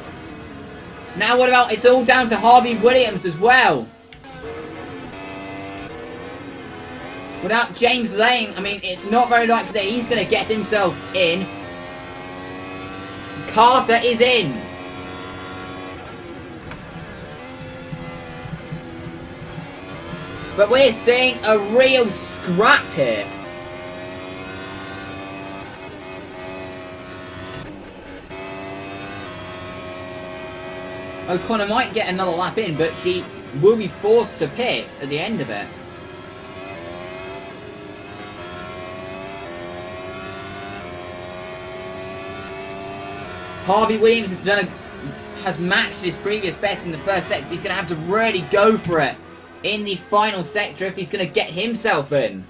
Speaker 1: Now what about... It's all down to Harvey Williams as well. Without James Lane, I mean, it's not very likely that he's going to get himself in. Carter is in. But we're seeing a real scrap here. O'Connor might get another lap in, but she will be forced to pit at the end of it. Harvey Williams has matched his previous best in the first sector. He's going to have to really go for it in the final sector if he's going to get himself in.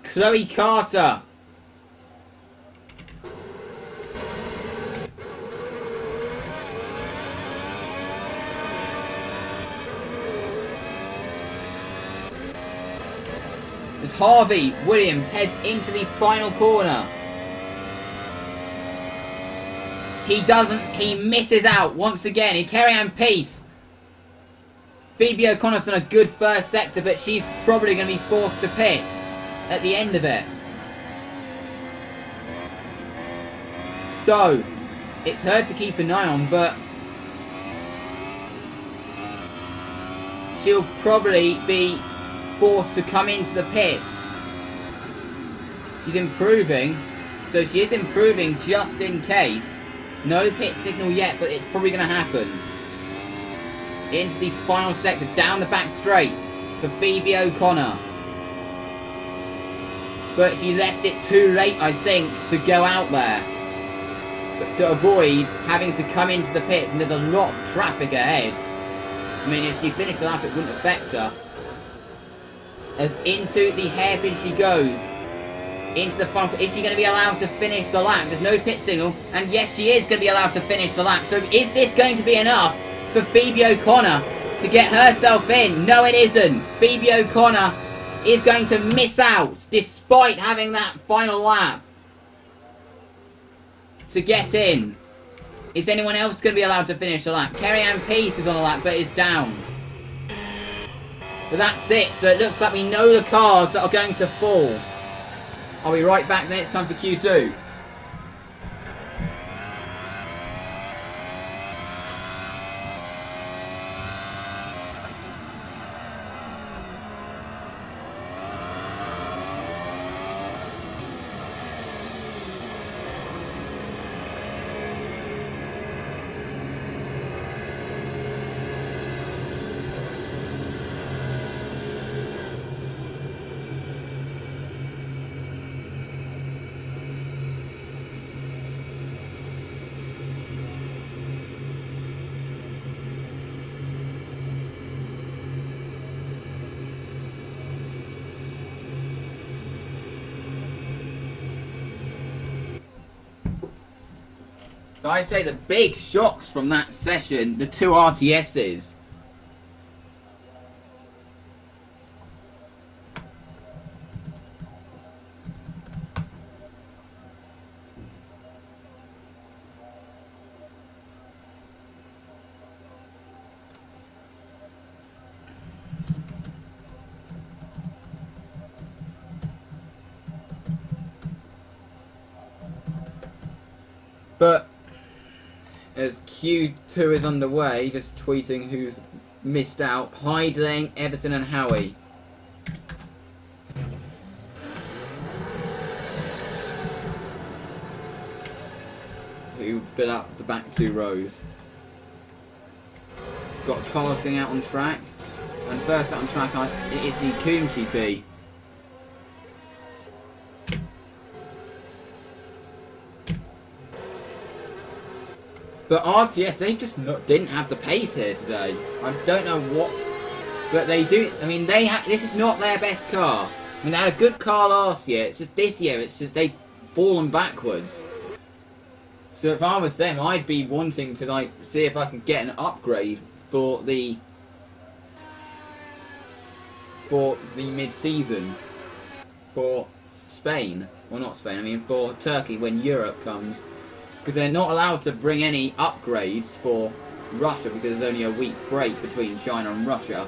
Speaker 1: Chloe Carter. As Harvey Williams heads into the final corner. He misses out once again. Kerry-Ann Peace. Phoebe O'Connor's done a good first sector, but she's probably going to be forced to pit at the end of it. So, it's her to keep an eye on, but she'll probably be forced to come into the pits. She's improving, so she is improving just in case. No pit signal yet, but it's probably going to happen. Into the final sector, down the back straight for Phoebe O'Connor. But she left it too late, I think, to go out there. But to avoid having to come into the pits, and there's a lot of traffic ahead. I mean, if she finished the lap, it wouldn't affect her. As into the hairpin she goes. Into the final. Is she going to be allowed to finish the lap? There's no pit signal. And yes, she is going to be allowed to finish the lap. So is this going to be enough for Phoebe O'Connor to get herself in? No, it isn't. Phoebe O'Connor is going to miss out despite having that final lap to get in. Is anyone else going to be allowed to finish the lap? Kerry-Ann Peace is on a lap but is down. But that's it. So it looks like we know the cars that are going to fall. I'll be right back then. It's time for Q2. I'd say the big shocks from that session, the two RTSs. But as Q2 is underway, just tweeting who's missed out. Heidling, Everson and Howie. Who fill up the back 2 rows. Got cars going out on track. And first out on track it is the Kumshi P. But RTS, they just didn't have the pace here today. I just don't know what, but they do. I mean, this is not their best car. I mean, they had a good car last year. It's just this year, it's just they've fallen backwards. So if I was them, I'd be wanting to like see if I can get an upgrade for the mid-season for Spain, or not Spain. I mean for Turkey when Europe comes. Because they're not allowed to bring any upgrades for Russia because there's only a week break between China and Russia.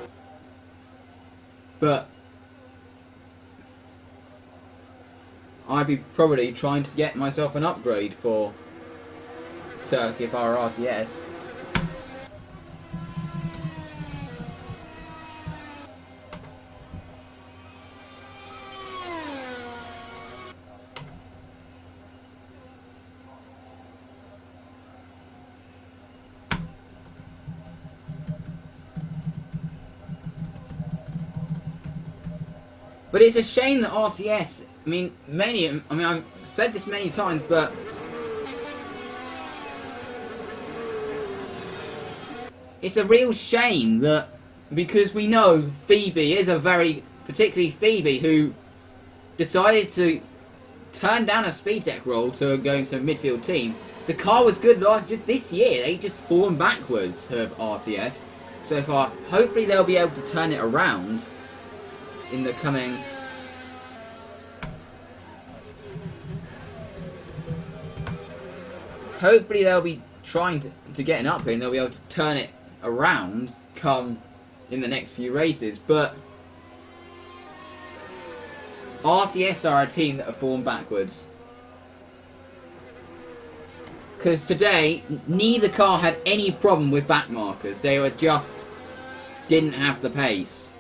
Speaker 1: But I'd be probably trying to get myself an upgrade for Turkey if I were RTS. But it's a shame that RTS, I mean, I've said this many times, but it's a real shame that, because we know Phoebe is particularly Phoebe, who decided to turn down a speed tech role to go into a midfield team. The car was good just this year, they just fallen backwards of RTS. So far, hopefully they'll be able to turn it around in the coming hopefully they'll be trying to get an upgrade and they'll be able to turn it around come in the next few races. But RTS are a team that have fallen backwards, because today neither car had any problem with back markers. They were just didn't have the pace.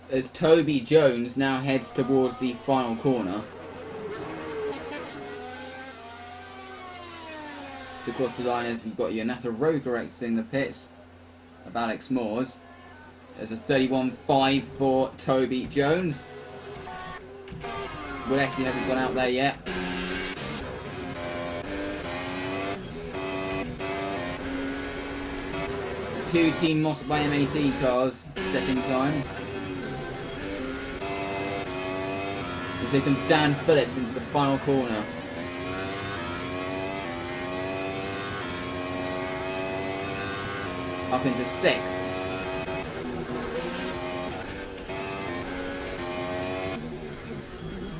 Speaker 1: As Toby Jones now heads towards the final corner. To cross the line as we've got Yonata Roker exiting the pits of Alex Moores. There's a 31.5 for Toby Jones. Walesi hasn't gone out there yet. Two Team Moss by MAT cars setting times. As here comes Dan Phillips into the final corner. Up into 6th.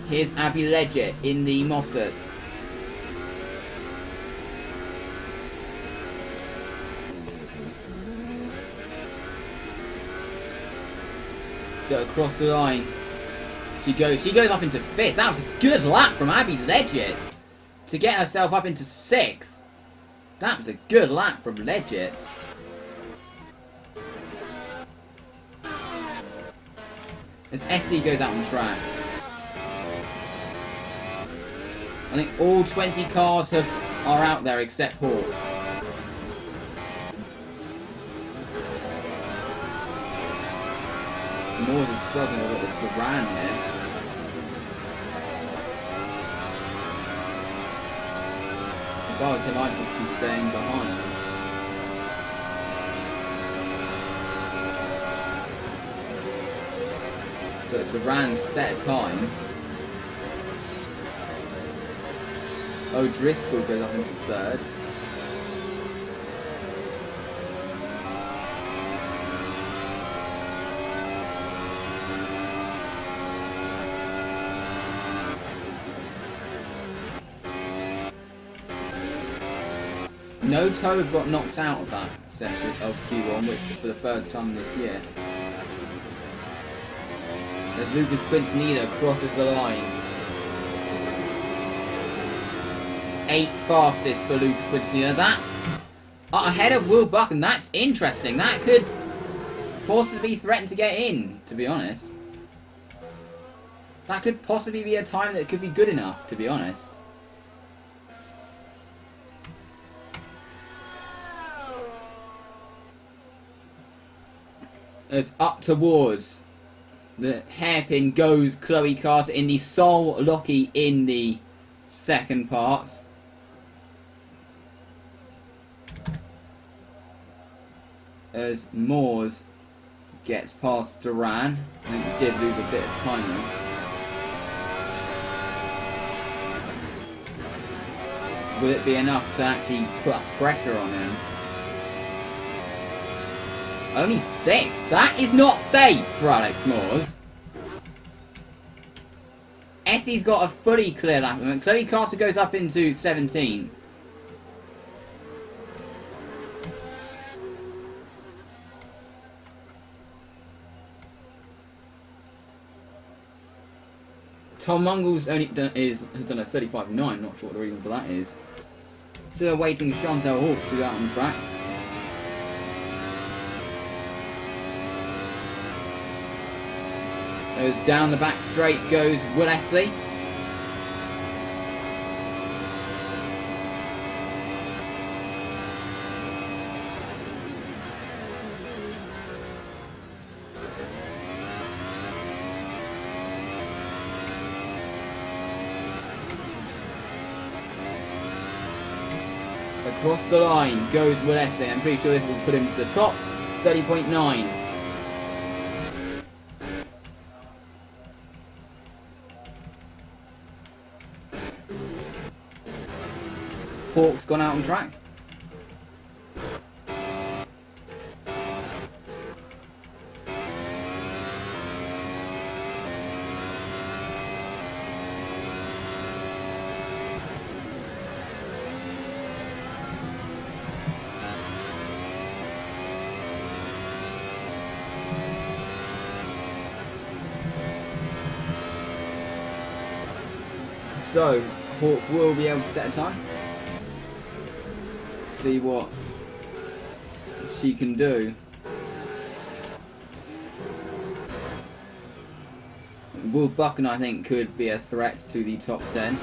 Speaker 1: Here's Abby Leggett in the Mossad. So across the line. She goes up into 5th. That was a good lap from Abby Leggett to get herself up into 6th. That was a good lap from Leggett. As Essie goes out on the track. I think all 20 cars are out there except Hawk. Moores is struggling a little with Duran here. If I was him, I'd just be staying behind. But Duran set a time. O'Driscoll goes up into third. No Tove got knocked out of that session of Q1, which for the first time this year. As Lucas Quintanilla crosses the line. 8th fastest for Lucas Quintanilla. That ahead of Will Buchan. That's interesting. That could possibly threaten to get in, to be honest. That could possibly be a time that could be good enough, to be honest. As up towards the hairpin goes Chloe Carter in the sole Lockie in the second part. As Moores gets past Duran. I think he did lose a bit of time though. Will it be enough to actually put pressure on him? Only 6. That is not safe for Alex Moores. Essie's got a fully clear lap. Chloe Carter goes up into 17. Tom Mungle's only has done a 35.9. Not sure what the reason for that is. Still awaiting Chantal Hawk to go out on track. As down the back straight goes Will Essley. Across the line goes Will Essley. I'm pretty sure this will put him to the top. 30.9. Hawk's gone out on track. So, Hawk will be able to set a time. See what she can do. Will Buchan, I think, could be a threat to the top 10.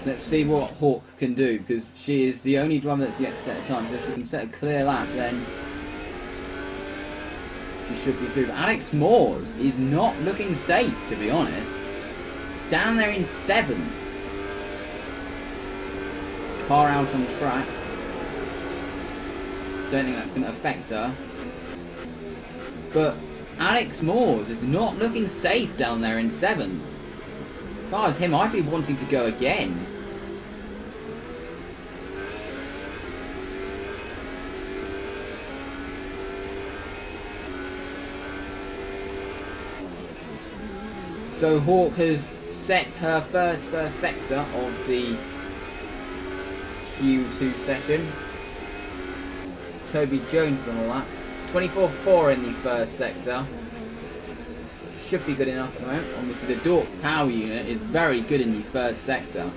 Speaker 1: Let's see what Hawk can do, because she is the only driver that's yet to set a time. So if she can set a clear lap, then she should be through. But Alex Moores is not looking safe, to be honest. Down there in 7th. Car out on track. Don't think that's going to affect her. But Alex Moores is not looking safe down there in 7th. As far as him, I'd be wanting to go again. So Hawk has set her first sector of the Q2 session. Toby Jones on all that. 24.4 in the first sector. Should be good enough at the moment. Obviously the Dork power unit is very good in the first sector.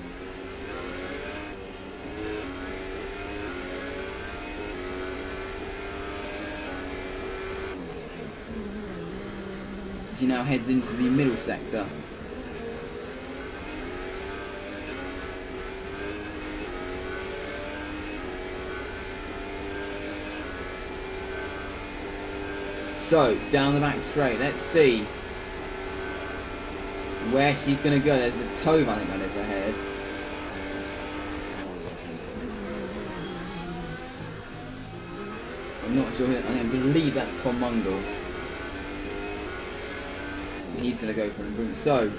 Speaker 1: She now heads into the middle sector. So, down the back straight, let's see where she's going to go. There's a Tove, I think, that is ahead. I'm not sure. I believe that's Tom Mungle. He's going to go for an improvement. So,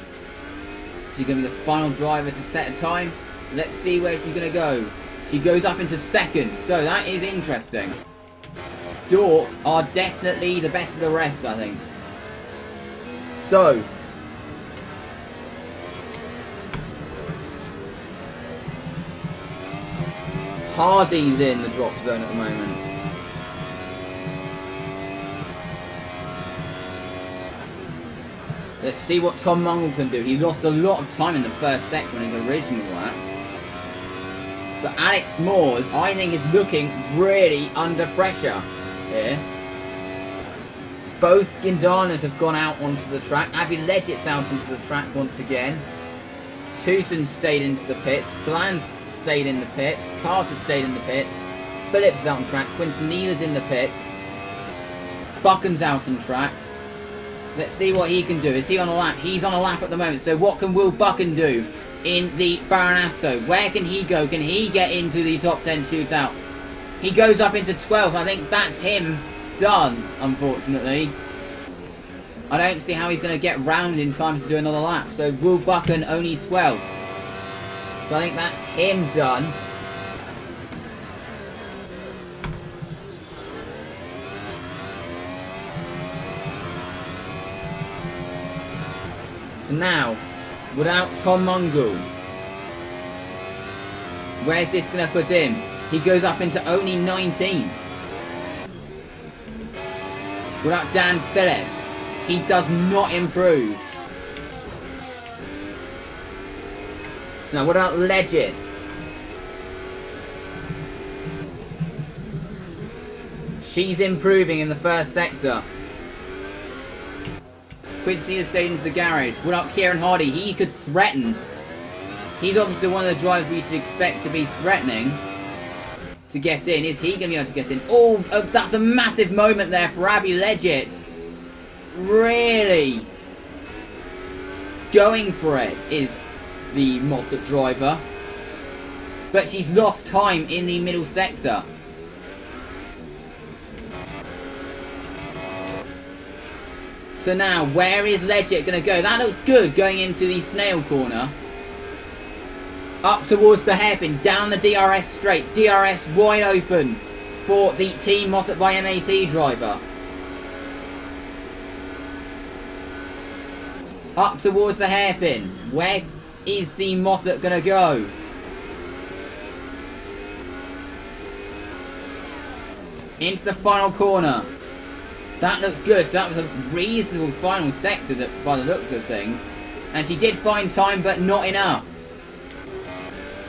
Speaker 1: she's going to be the final driver to set a time. Let's see where she's going to go. She goes up into second, so that is interesting. Dork are definitely the best of the rest, I think. So, Hardy's in the drop zone at the moment. Let's see what Tom Mungle can do. He lost a lot of time in the first sector in his original lap. But Alex Moores, I think, is looking really under pressure here. Both Guindanas have gone out onto the track. Abby Leggett's out onto the track once again. Tucson stayed into the pits. Bland's stayed in the pits. Carter stayed in the pits. Phillips is out on track. Quintanilla's in the pits. Buchan's out on track. Let's see what he can do. Is he on a lap? He's on a lap at the moment. So what can Will Buchan do in the Baronasso? Where can he go? Can he get into the top 10 shootout? He goes up into 12th. I think that's him done, unfortunately. I don't see how he's going to get round in time to do another lap. So Will Buchan only 12th. So I think that's him done. So now, without Tom Mungle, where's this going to put him? He goes up into only 19. Without Dan Phillips, he does not improve. So now, what about Leggett? She's improving in the first sector. Quincy is staying into the garage. What about Kieran Hardy? He could threaten. He's obviously one of the drivers we should expect to be threatening to get in. Is he going to be able to get in? Oh, that's a massive moment there for Abby Leggett. Really going for it is the Mossad driver. But she's lost time in the middle sector. So now, where is Leggett going to go? That looks good going into the snail corner. Up towards the hairpin, down the DRS straight. DRS wide open for the Team Mossad by MAT driver. Up towards the hairpin. Where is the Mossad going to go? Into the final corner. That looked good, so that was a reasonable final sector that, by the looks of things. And she did find time, but not enough.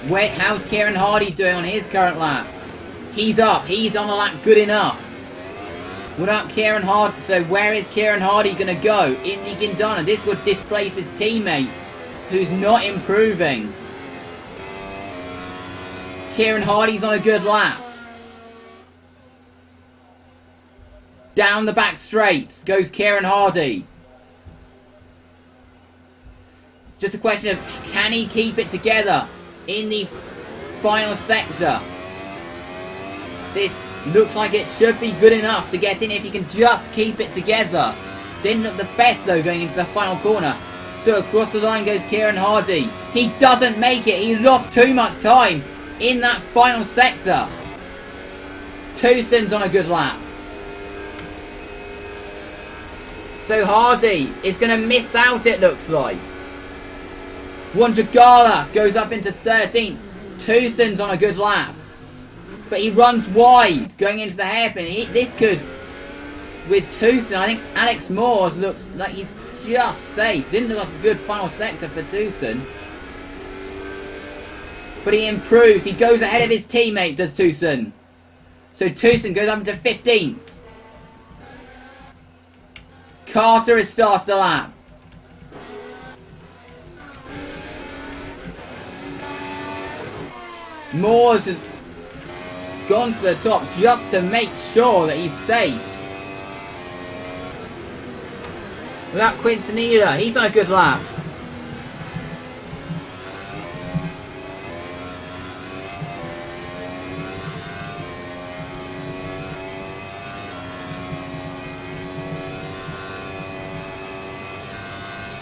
Speaker 1: How's Kieran Hardy doing on his current lap? He's up. He's on a lap good enough. Without Kieran Hardy, so where is Kieran Hardy going to go? In the Guindana. This would displace his teammate, who's not improving. Kieran Hardy's on a good lap. Down the back straight goes Kieran Hardy. It's just a question of, can he keep it together in the final sector? This looks like it should be good enough to get in if he can just keep it together. Didn't look the best though going into the final corner. So across the line goes Kieran Hardy. He doesn't make it. He lost too much time in that final sector. Tucson's on a good lap. So Hardy is going to miss out, it looks like. Wanjagala goes up into 13th. Tucson's on a good lap. But he runs wide going into the hairpin. This could, with Tucson, I think Alex Moores looks like he's just safe. Didn't look like a good final sector for Tucson. But he improves. He goes ahead of his teammate, does Tucson. So Tucson goes up into 15th. Carter has started the lap. Moores has gone to the top just to make sure that he's safe. Without Quintanilla, he's on a good lap.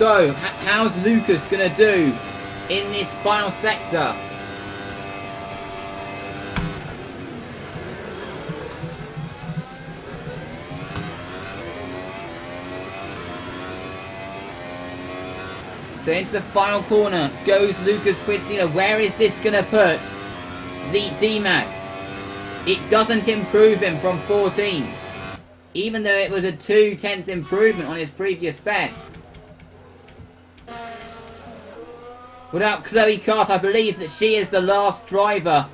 Speaker 1: So, how's Lucas going to do in this final sector? So into the final corner goes Lucas Quitzino. Where is this going to put the DMAC? It doesn't improve him from 14th, even though it was a 2/10 improvement on his previous best. Without Chloe Cart, I believe that she is the last driver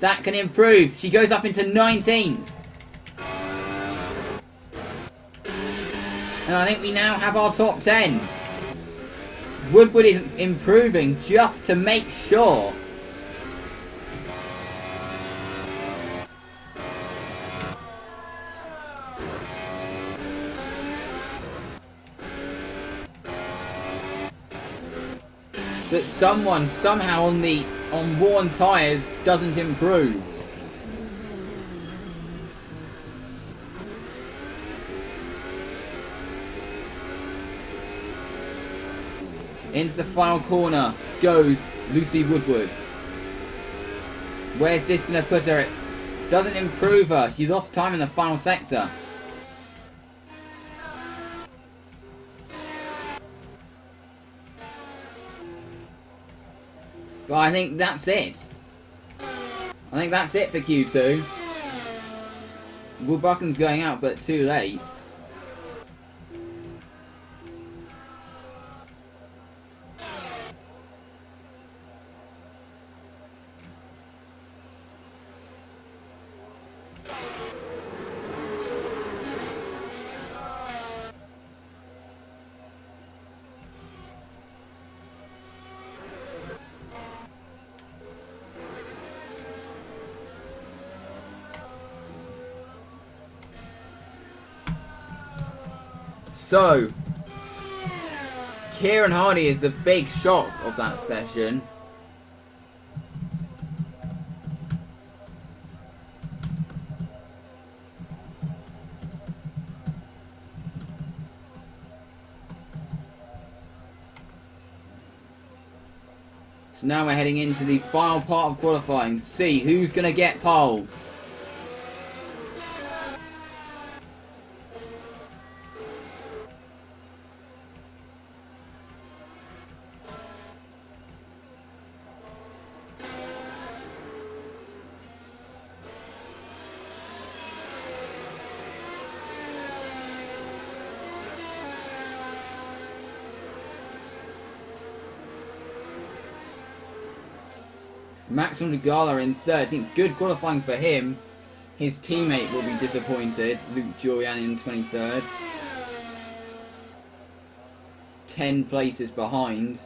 Speaker 1: that can improve. She goes up into 19th. And I think we now have our top 10. Woodward is improving just to make sure. That someone somehow on worn tyres doesn't improve. Into the final corner goes Lucy Woodward. Where's this going to put her? It doesn't improve her. She lost time in the final sector. But I think that's it. I think that's it for Q2. Will Buchan's going out, but too late. So, Kieran Hardy is the big shock of that session. So now we're heading into the final part of qualifying to see who's going to get pole. Maximum Gala in 13th. Good qualifying for him. His teammate will be disappointed. Luke Jorian in 23rd. 10 places behind.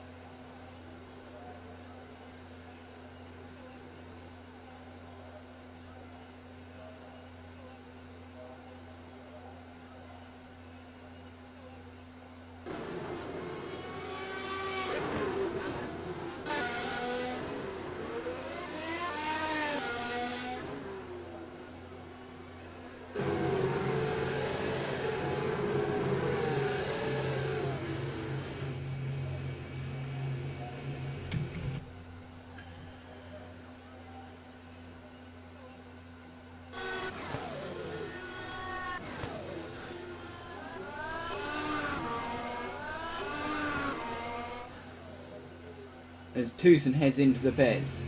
Speaker 1: As Tucson heads into the pits.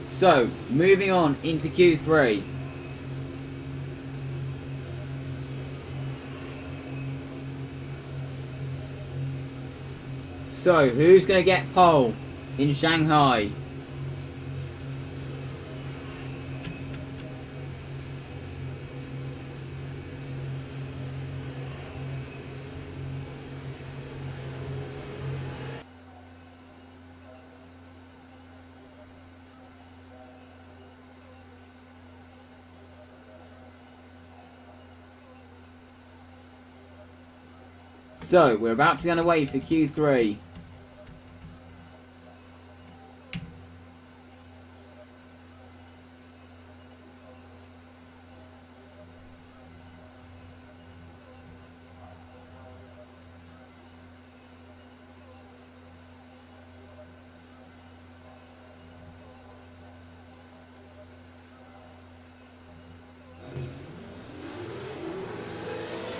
Speaker 1: So, moving on into Q3. So, who's going to get pole in Shanghai? So, we're about to be on the way for Q3.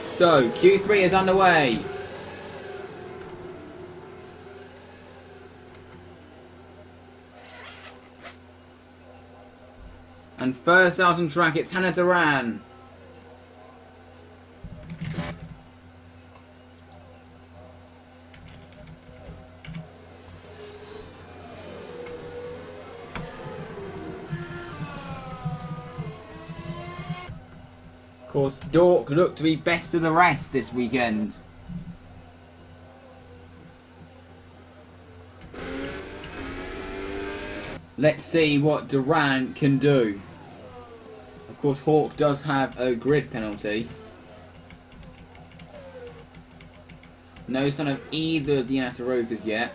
Speaker 1: So, Q3 is underway. And first out on track, it's Hannah Duran. Of course, Dork looked to be best of the rest this weekend. Let's see what Duran can do. Of course, Hawk does have a grid penalty. No sign of either of the Yanatarokas yet.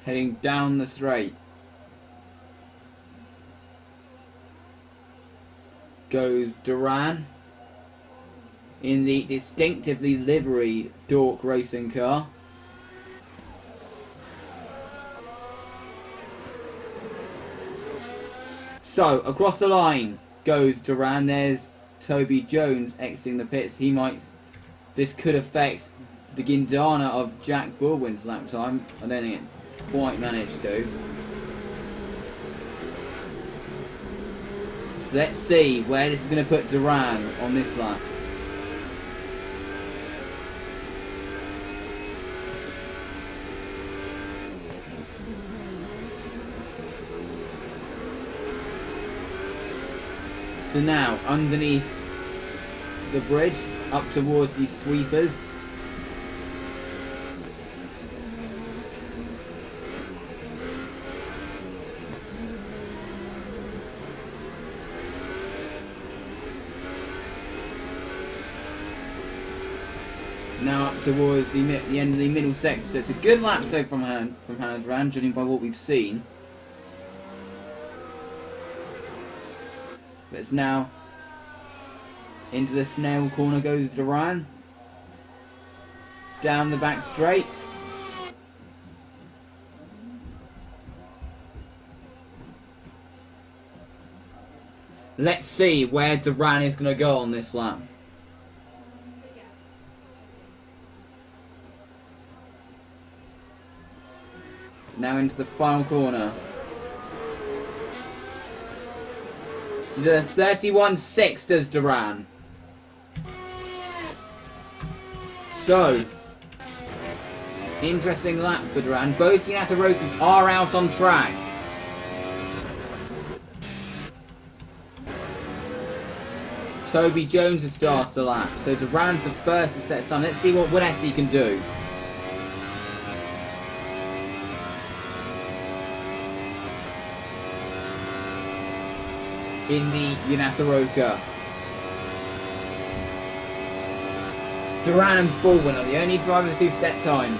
Speaker 1: Heading down the straight goes Duran in the distinctively liveried Dork racing car. So across the line goes Duran. There's Toby Jones exiting the pits. This could affect the Guindana of Jack Baldwin's lap time. I don't think it quite managed to. So let's see where this is going to put Duran on this lap. So now underneath the bridge up towards these sweepers. Now up towards the end of the middle sector. So it's a good lap so from Hannah Duran, judging by what we've seen. But it's now into the snail corner goes Duran. Down the back straight. Let's see where Duran is going to go on this lap. Now into the final corner. So does 31.6 does Duran. So, interesting lap for Duran. Both Yanatarokas are out on track. Toby Jones has started the lap. So Duran's the first to set time. Let's see what Woodessie can do. In the Yanataroka. Duran and Baldwin are the only drivers who've set times.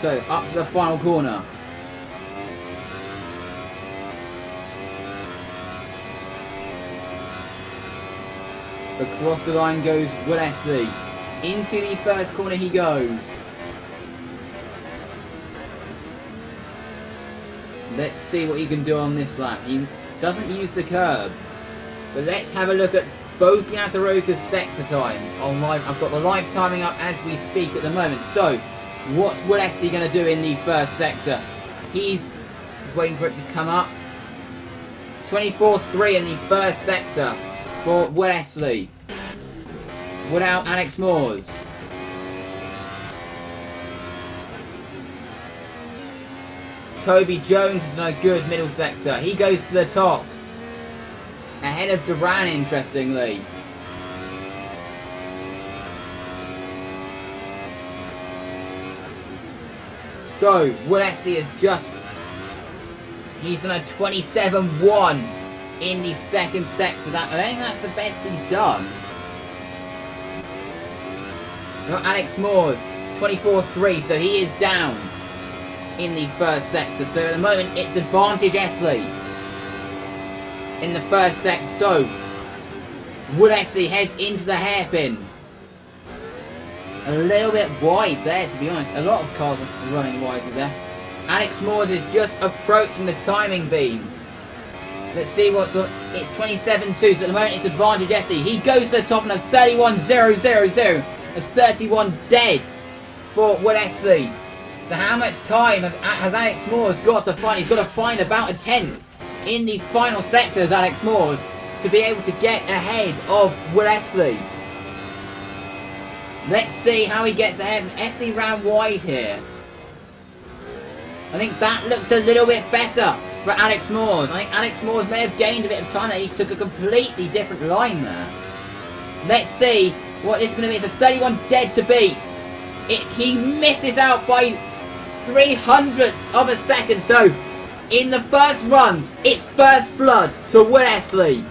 Speaker 1: So, up to the final corner. Across the line goes Woodessie. Into the first corner he goes. Let's see what he can do on this lap. He doesn't use the curb. But let's have a look at both Yanataroka's sector times on live. I've got the live timing up as we speak at the moment. So, what's Woodessie going to do in the first sector? He's waiting for it to come up. 24.3 in the first sector for Wesley. Without Alex Moores. Toby Jones is in a good middle sector. He goes to the top. Ahead of Duran, interestingly. So, Wesley is just... He's on a 27-1 in the second sector. I think that's the best he's done. Got Alex Moores, 24-3, so he is down in the first sector. So at the moment, it's advantage Esley in the first sector. So, Esley heads into the hairpin. A little bit wide there, to be honest. A lot of cars are running wide there. Alex Moores is just approaching the timing beam. Let's see what's on. It's 27-2, so at the moment it's advantage Esley. He goes to the top on a 31-0-0-0. A 31 dead for Wesley. So how much time has Alex Moores got to find? He's got to find about a 10th in the final sector as Alex Moores to be able to get ahead of Wesley. Let's see how he gets ahead. Esley ran wide here. I think that looked a little bit better for Alex Moores. I think Alex Moores may have gained a bit of time. He took a completely different line there. Let's see what this is going to be. It's a 31 dead to beat. He misses out by 0.03 of a second. So, in the first runs, it's first blood to Wesley.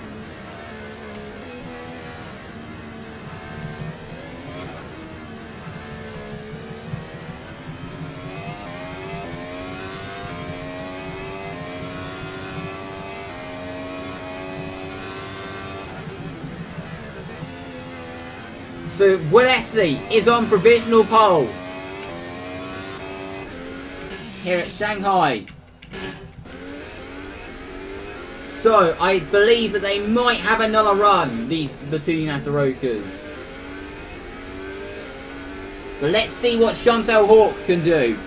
Speaker 1: So Wesley is on provisional pole here at Shanghai. So I believe that they might have another run, the two Yamarokas. But let's see what Chantal Hawk can do.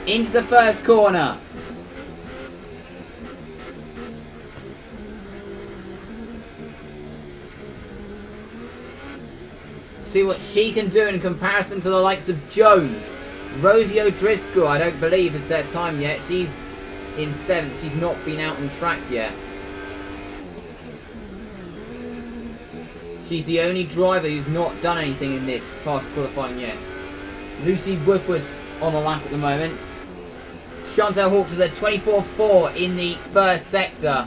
Speaker 1: Into the first corner. See what she can do in comparison to the likes of Jones. Rosie O'Driscoll, I don't believe has set time yet. She's in 7th. She's not been out on track yet. She's the only driver who's not done anything in this part of qualifying yet. Lucy Woodward's on the lap at the moment. Chantal Hawk to the 24-4 in the first sector,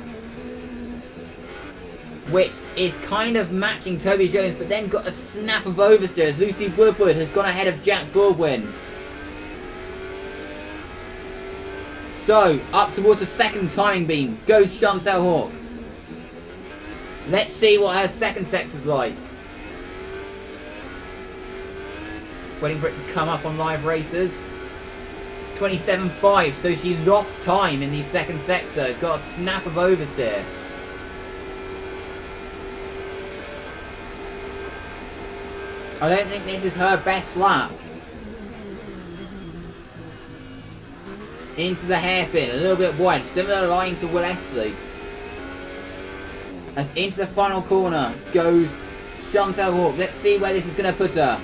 Speaker 1: which is kind of matching Toby Jones, but then got a snap of oversteer as Lucy Woodward has gone ahead of Jack Baldwin. So, up towards the second timing beam goes Chantal Hawk. Let's see what her second sector's like. Waiting for it to come up on live races. 27.5, so she lost time in the second sector. Got a snap of oversteer. I don't think this is her best lap. Into the hairpin, a little bit wide, similar line to Wesley. As into the final corner goes Chantal Hawk. Let's see where this is going to put her.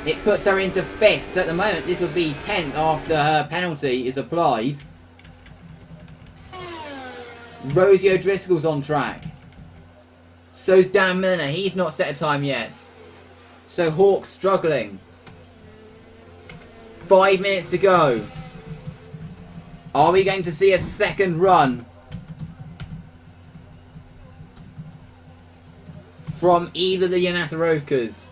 Speaker 1: It puts her into 5th, so at the moment this would be 10th after her penalty is applied. Rosie O'Driscoll's on track. So's Dan Milner, he's not set a time yet. So Hawk's struggling. 5 minutes to go. Are we going to see a second run from either of the Yamarokas?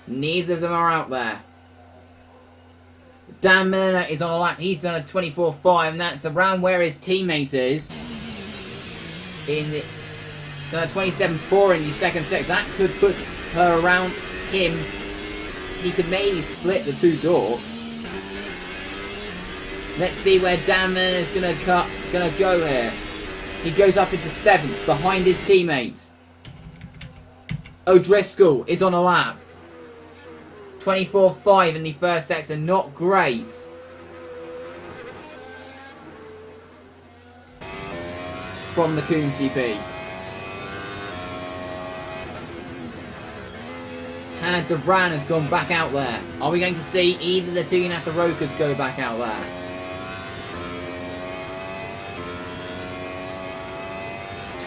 Speaker 1: Neither of them are out there. Dan Milner is on a lap. He's done a 24.5, and that's around where his teammate is. In the 27.4 in the second sector. That could put her around him. He could maybe split the two dorks. Let's see where Dan Milner is gonna go here. He goes up into 7th behind his teammates. O'Driscoll is on a lap. 24.5 in the first sector, not great. From the Coombe GP. Hannah Duran has gone back out there. Are we going to see either the two Yanasa Rokas go back out there?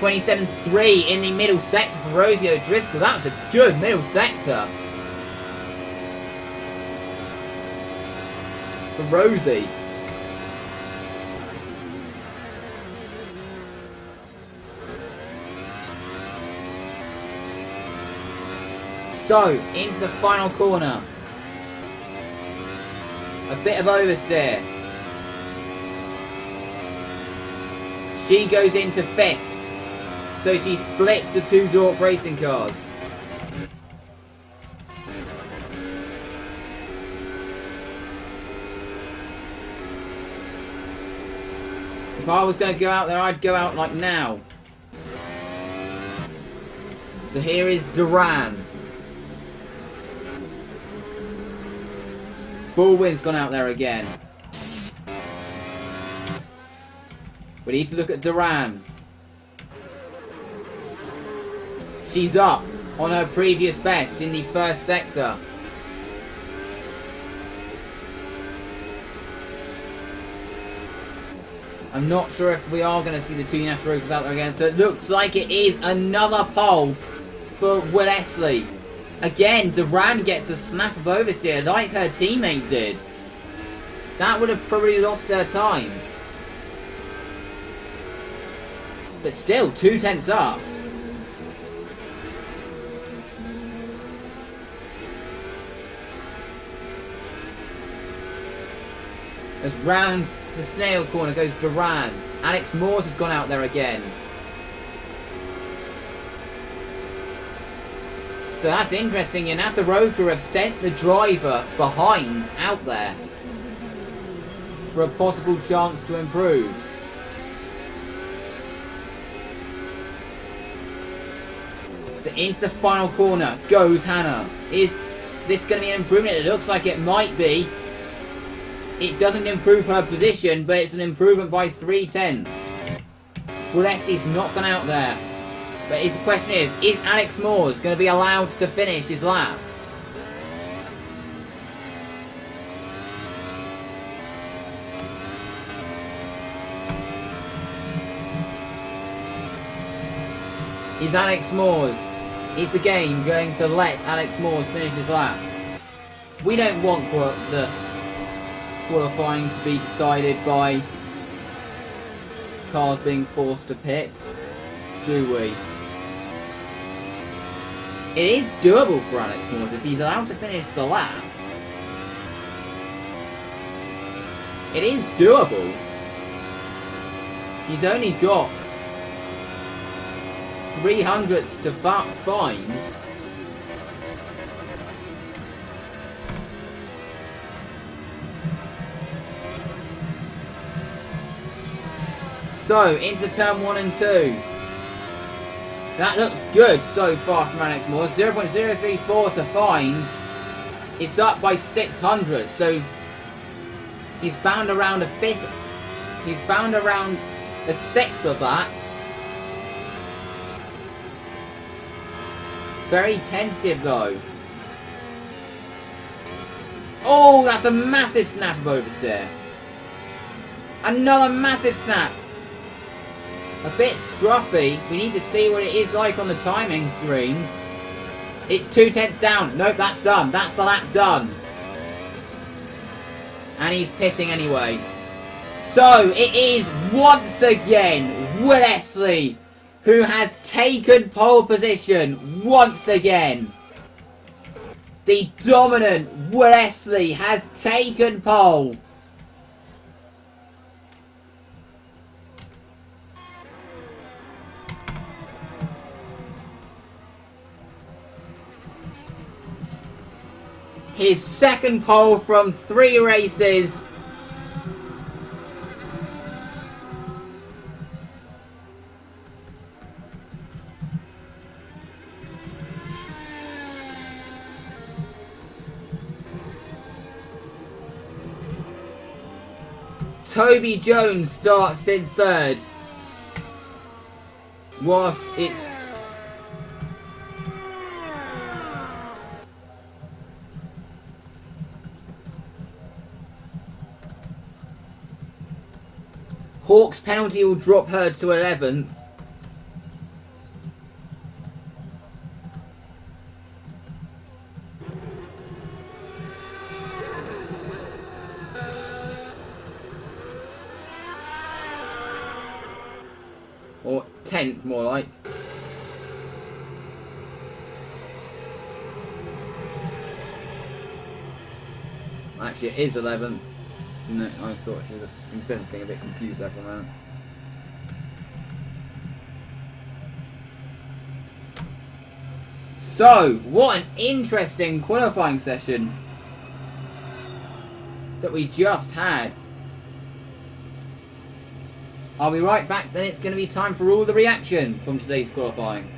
Speaker 1: .27.3 in the middle sector for Rosie O'Driscoll. That was a good middle sector. For Rosie. So, into the final corner. A bit of oversteer. She goes into 5th. So she splits the two Dork racing cars. If I was going to go out there, I'd go out like now. So here is Duran. Baldwin's gone out there again. We need to look at Duran. She's up on her previous best in the first sector. I'm not sure if we are going to see the two Yanasa Rokas out there again. So it looks like it is another pole for Wellesley. Again, Duran gets a snap of oversteer like her teammate did. That would have probably lost her time. But still, 2/10 up. As round the snail corner goes Duran. Alex Moores has gone out there again. So that's interesting. Yanasa Roka have sent the driver behind out there for a possible chance to improve. So into the final corner goes Hannah. Is this going to be an improvement? It looks like it might be. It doesn't improve her position, but it's an improvement by 3/10. Wellesley's not gone out there. But the question is Alex Moores going to be allowed to finish his lap? Is Alex Moores, is the game going to let Alex Moores finish his lap? We don't want the qualifying to be decided by cars being forced to pit, do we? It is doable for Alex Moores if he's allowed to finish the lap. It is doable. He's only got 300ths to find. So, into turn 1 and 2. That looks good so far from Alex Moores. 0.034 to find. It's up by 600. So, he's found around a fifth. He's found around a sixth of that. Very tentative though. Oh, that's a massive snap of oversteer. Another massive snap. A bit scruffy. We need to see what it is like on the timing screens. It's 2/10 down. Nope, that's done. That's the lap done. And he's pitting anyway. So, it is once again Wellesley who has taken pole position once again. The dominant Wellesley has taken pole. His second pole from 3 races. Toby Jones starts in third. Whilst it's Hawk's penalty will drop her to 11th. Or 10th, more like. Actually, it is 11th. No, I thought she was in 5th, getting a bit confused there for a moment. So, what an interesting qualifying session that we just had. I'll be right back, then it's going to be time for all the reaction from today's qualifying.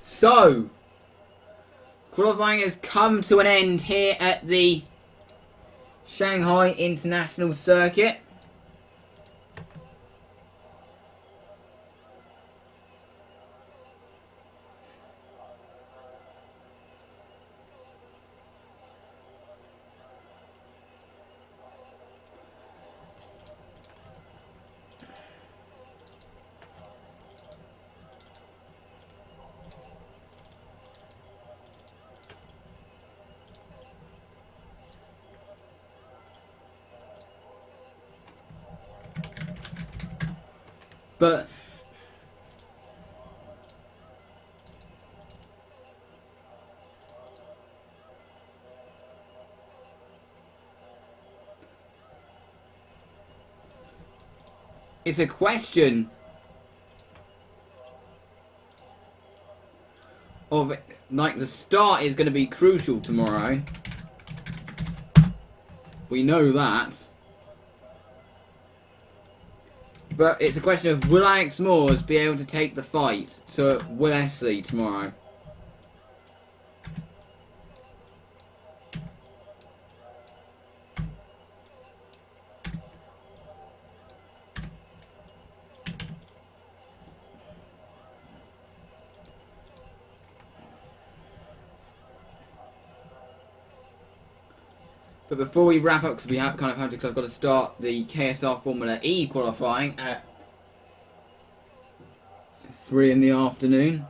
Speaker 1: So, qualifying has come to an end here at the Shanghai International Circuit. But it's a question of, like, the start is going to be crucial tomorrow. We know that. But it's a question of, will Alex Moores be able to take the fight to Will Esley tomorrow? But before we wrap up, because we have kind of had to, because I've got to start the KSR Formula E qualifying at 3 in the afternoon.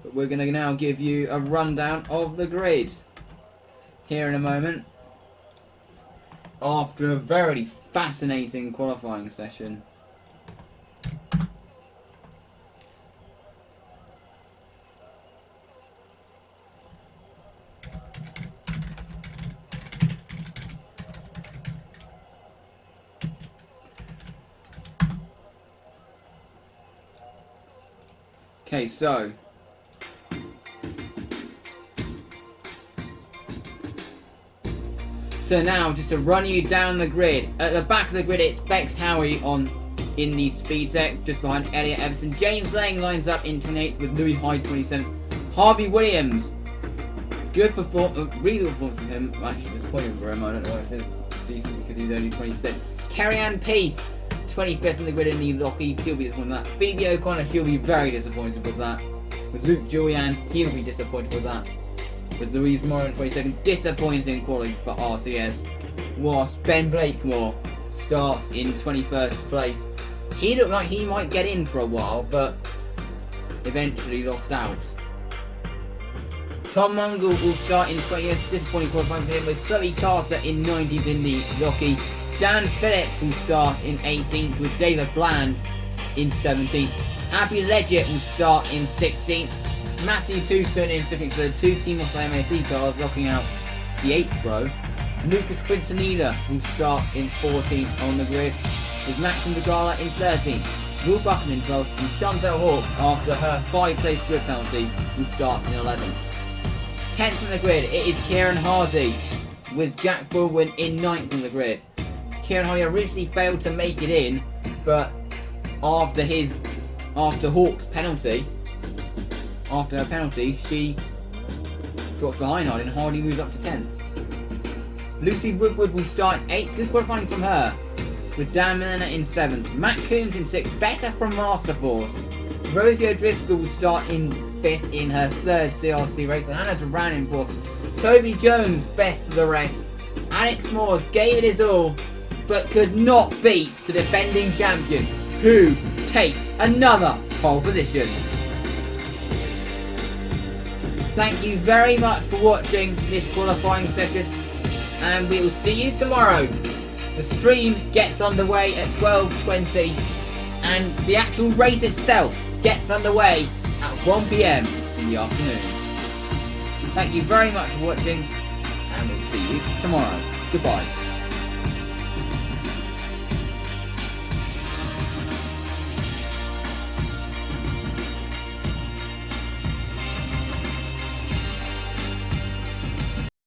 Speaker 1: But we're going to now give you a rundown of the grid here in a moment. After a very fascinating qualifying session. Okay, so now, just to run you down the grid. At the back of the grid, it's Bex Howie in the speed tech, just behind Elliot Everson. James Lang lines up in 28th with Louis Hyde 27th. Harvey Williams, good performance, really good performance from him. I'm actually disappointed for him. I don't know why I said decent because he's only 26th. Kerry-Ann Peace, 25th in the grid in the Lockie. She'll be disappointed with that. Phoebe O'Connor, she'll be very disappointed with that. With Luke Julian, he'll be disappointed with that. With Louise Moran 22nd, disappointing quality for RCS. Whilst Ben Blakemore starts in 21st place. He looked like he might get in for a while, but eventually lost out. Tom Mungle will start in 20th, disappointing qualifying for him, with Chloe Carter in 19th in the Jockey. Dan Phillips will start in 18th, with David Bland in 17th. Abby Leggett will start in 16th. Matthew Tucson in 15th, so the two Team of MAC cars locking out the 8th row. Lucas Quintanilla will start in 14th on the grid, with Maxim Degala in 13th. Will Buchan in 12th, and Chantal Hawke, after her 5-place grid penalty, will start in 11th. 10th on the grid, it is Kieran Hardy, with Jack Baldwin in 9th on the grid. Kieran Hardy originally failed to make it in, but after Hawke's penalty, after her penalty, she drops behind Hardy and Hardy moves up to 10th. Lucy Woodward will start in 8th, good qualifying from her, with Dan Milner in 7th. Matt Coombs in 6th, better from Masterforce. Rosie O'Driscoll will start in 5th in her 3rd CRC race, and Hannah Duran in 4th. Toby Jones, best of the rest. Alex Moores gave it his all, but could not beat the defending champion, who takes another pole position. Thank you very much for watching this qualifying session, and we will see you tomorrow. The stream gets underway at 12:20, and the actual race itself gets underway at 1 PM in the afternoon. Thank you very much for watching, and we'll see you tomorrow. Goodbye.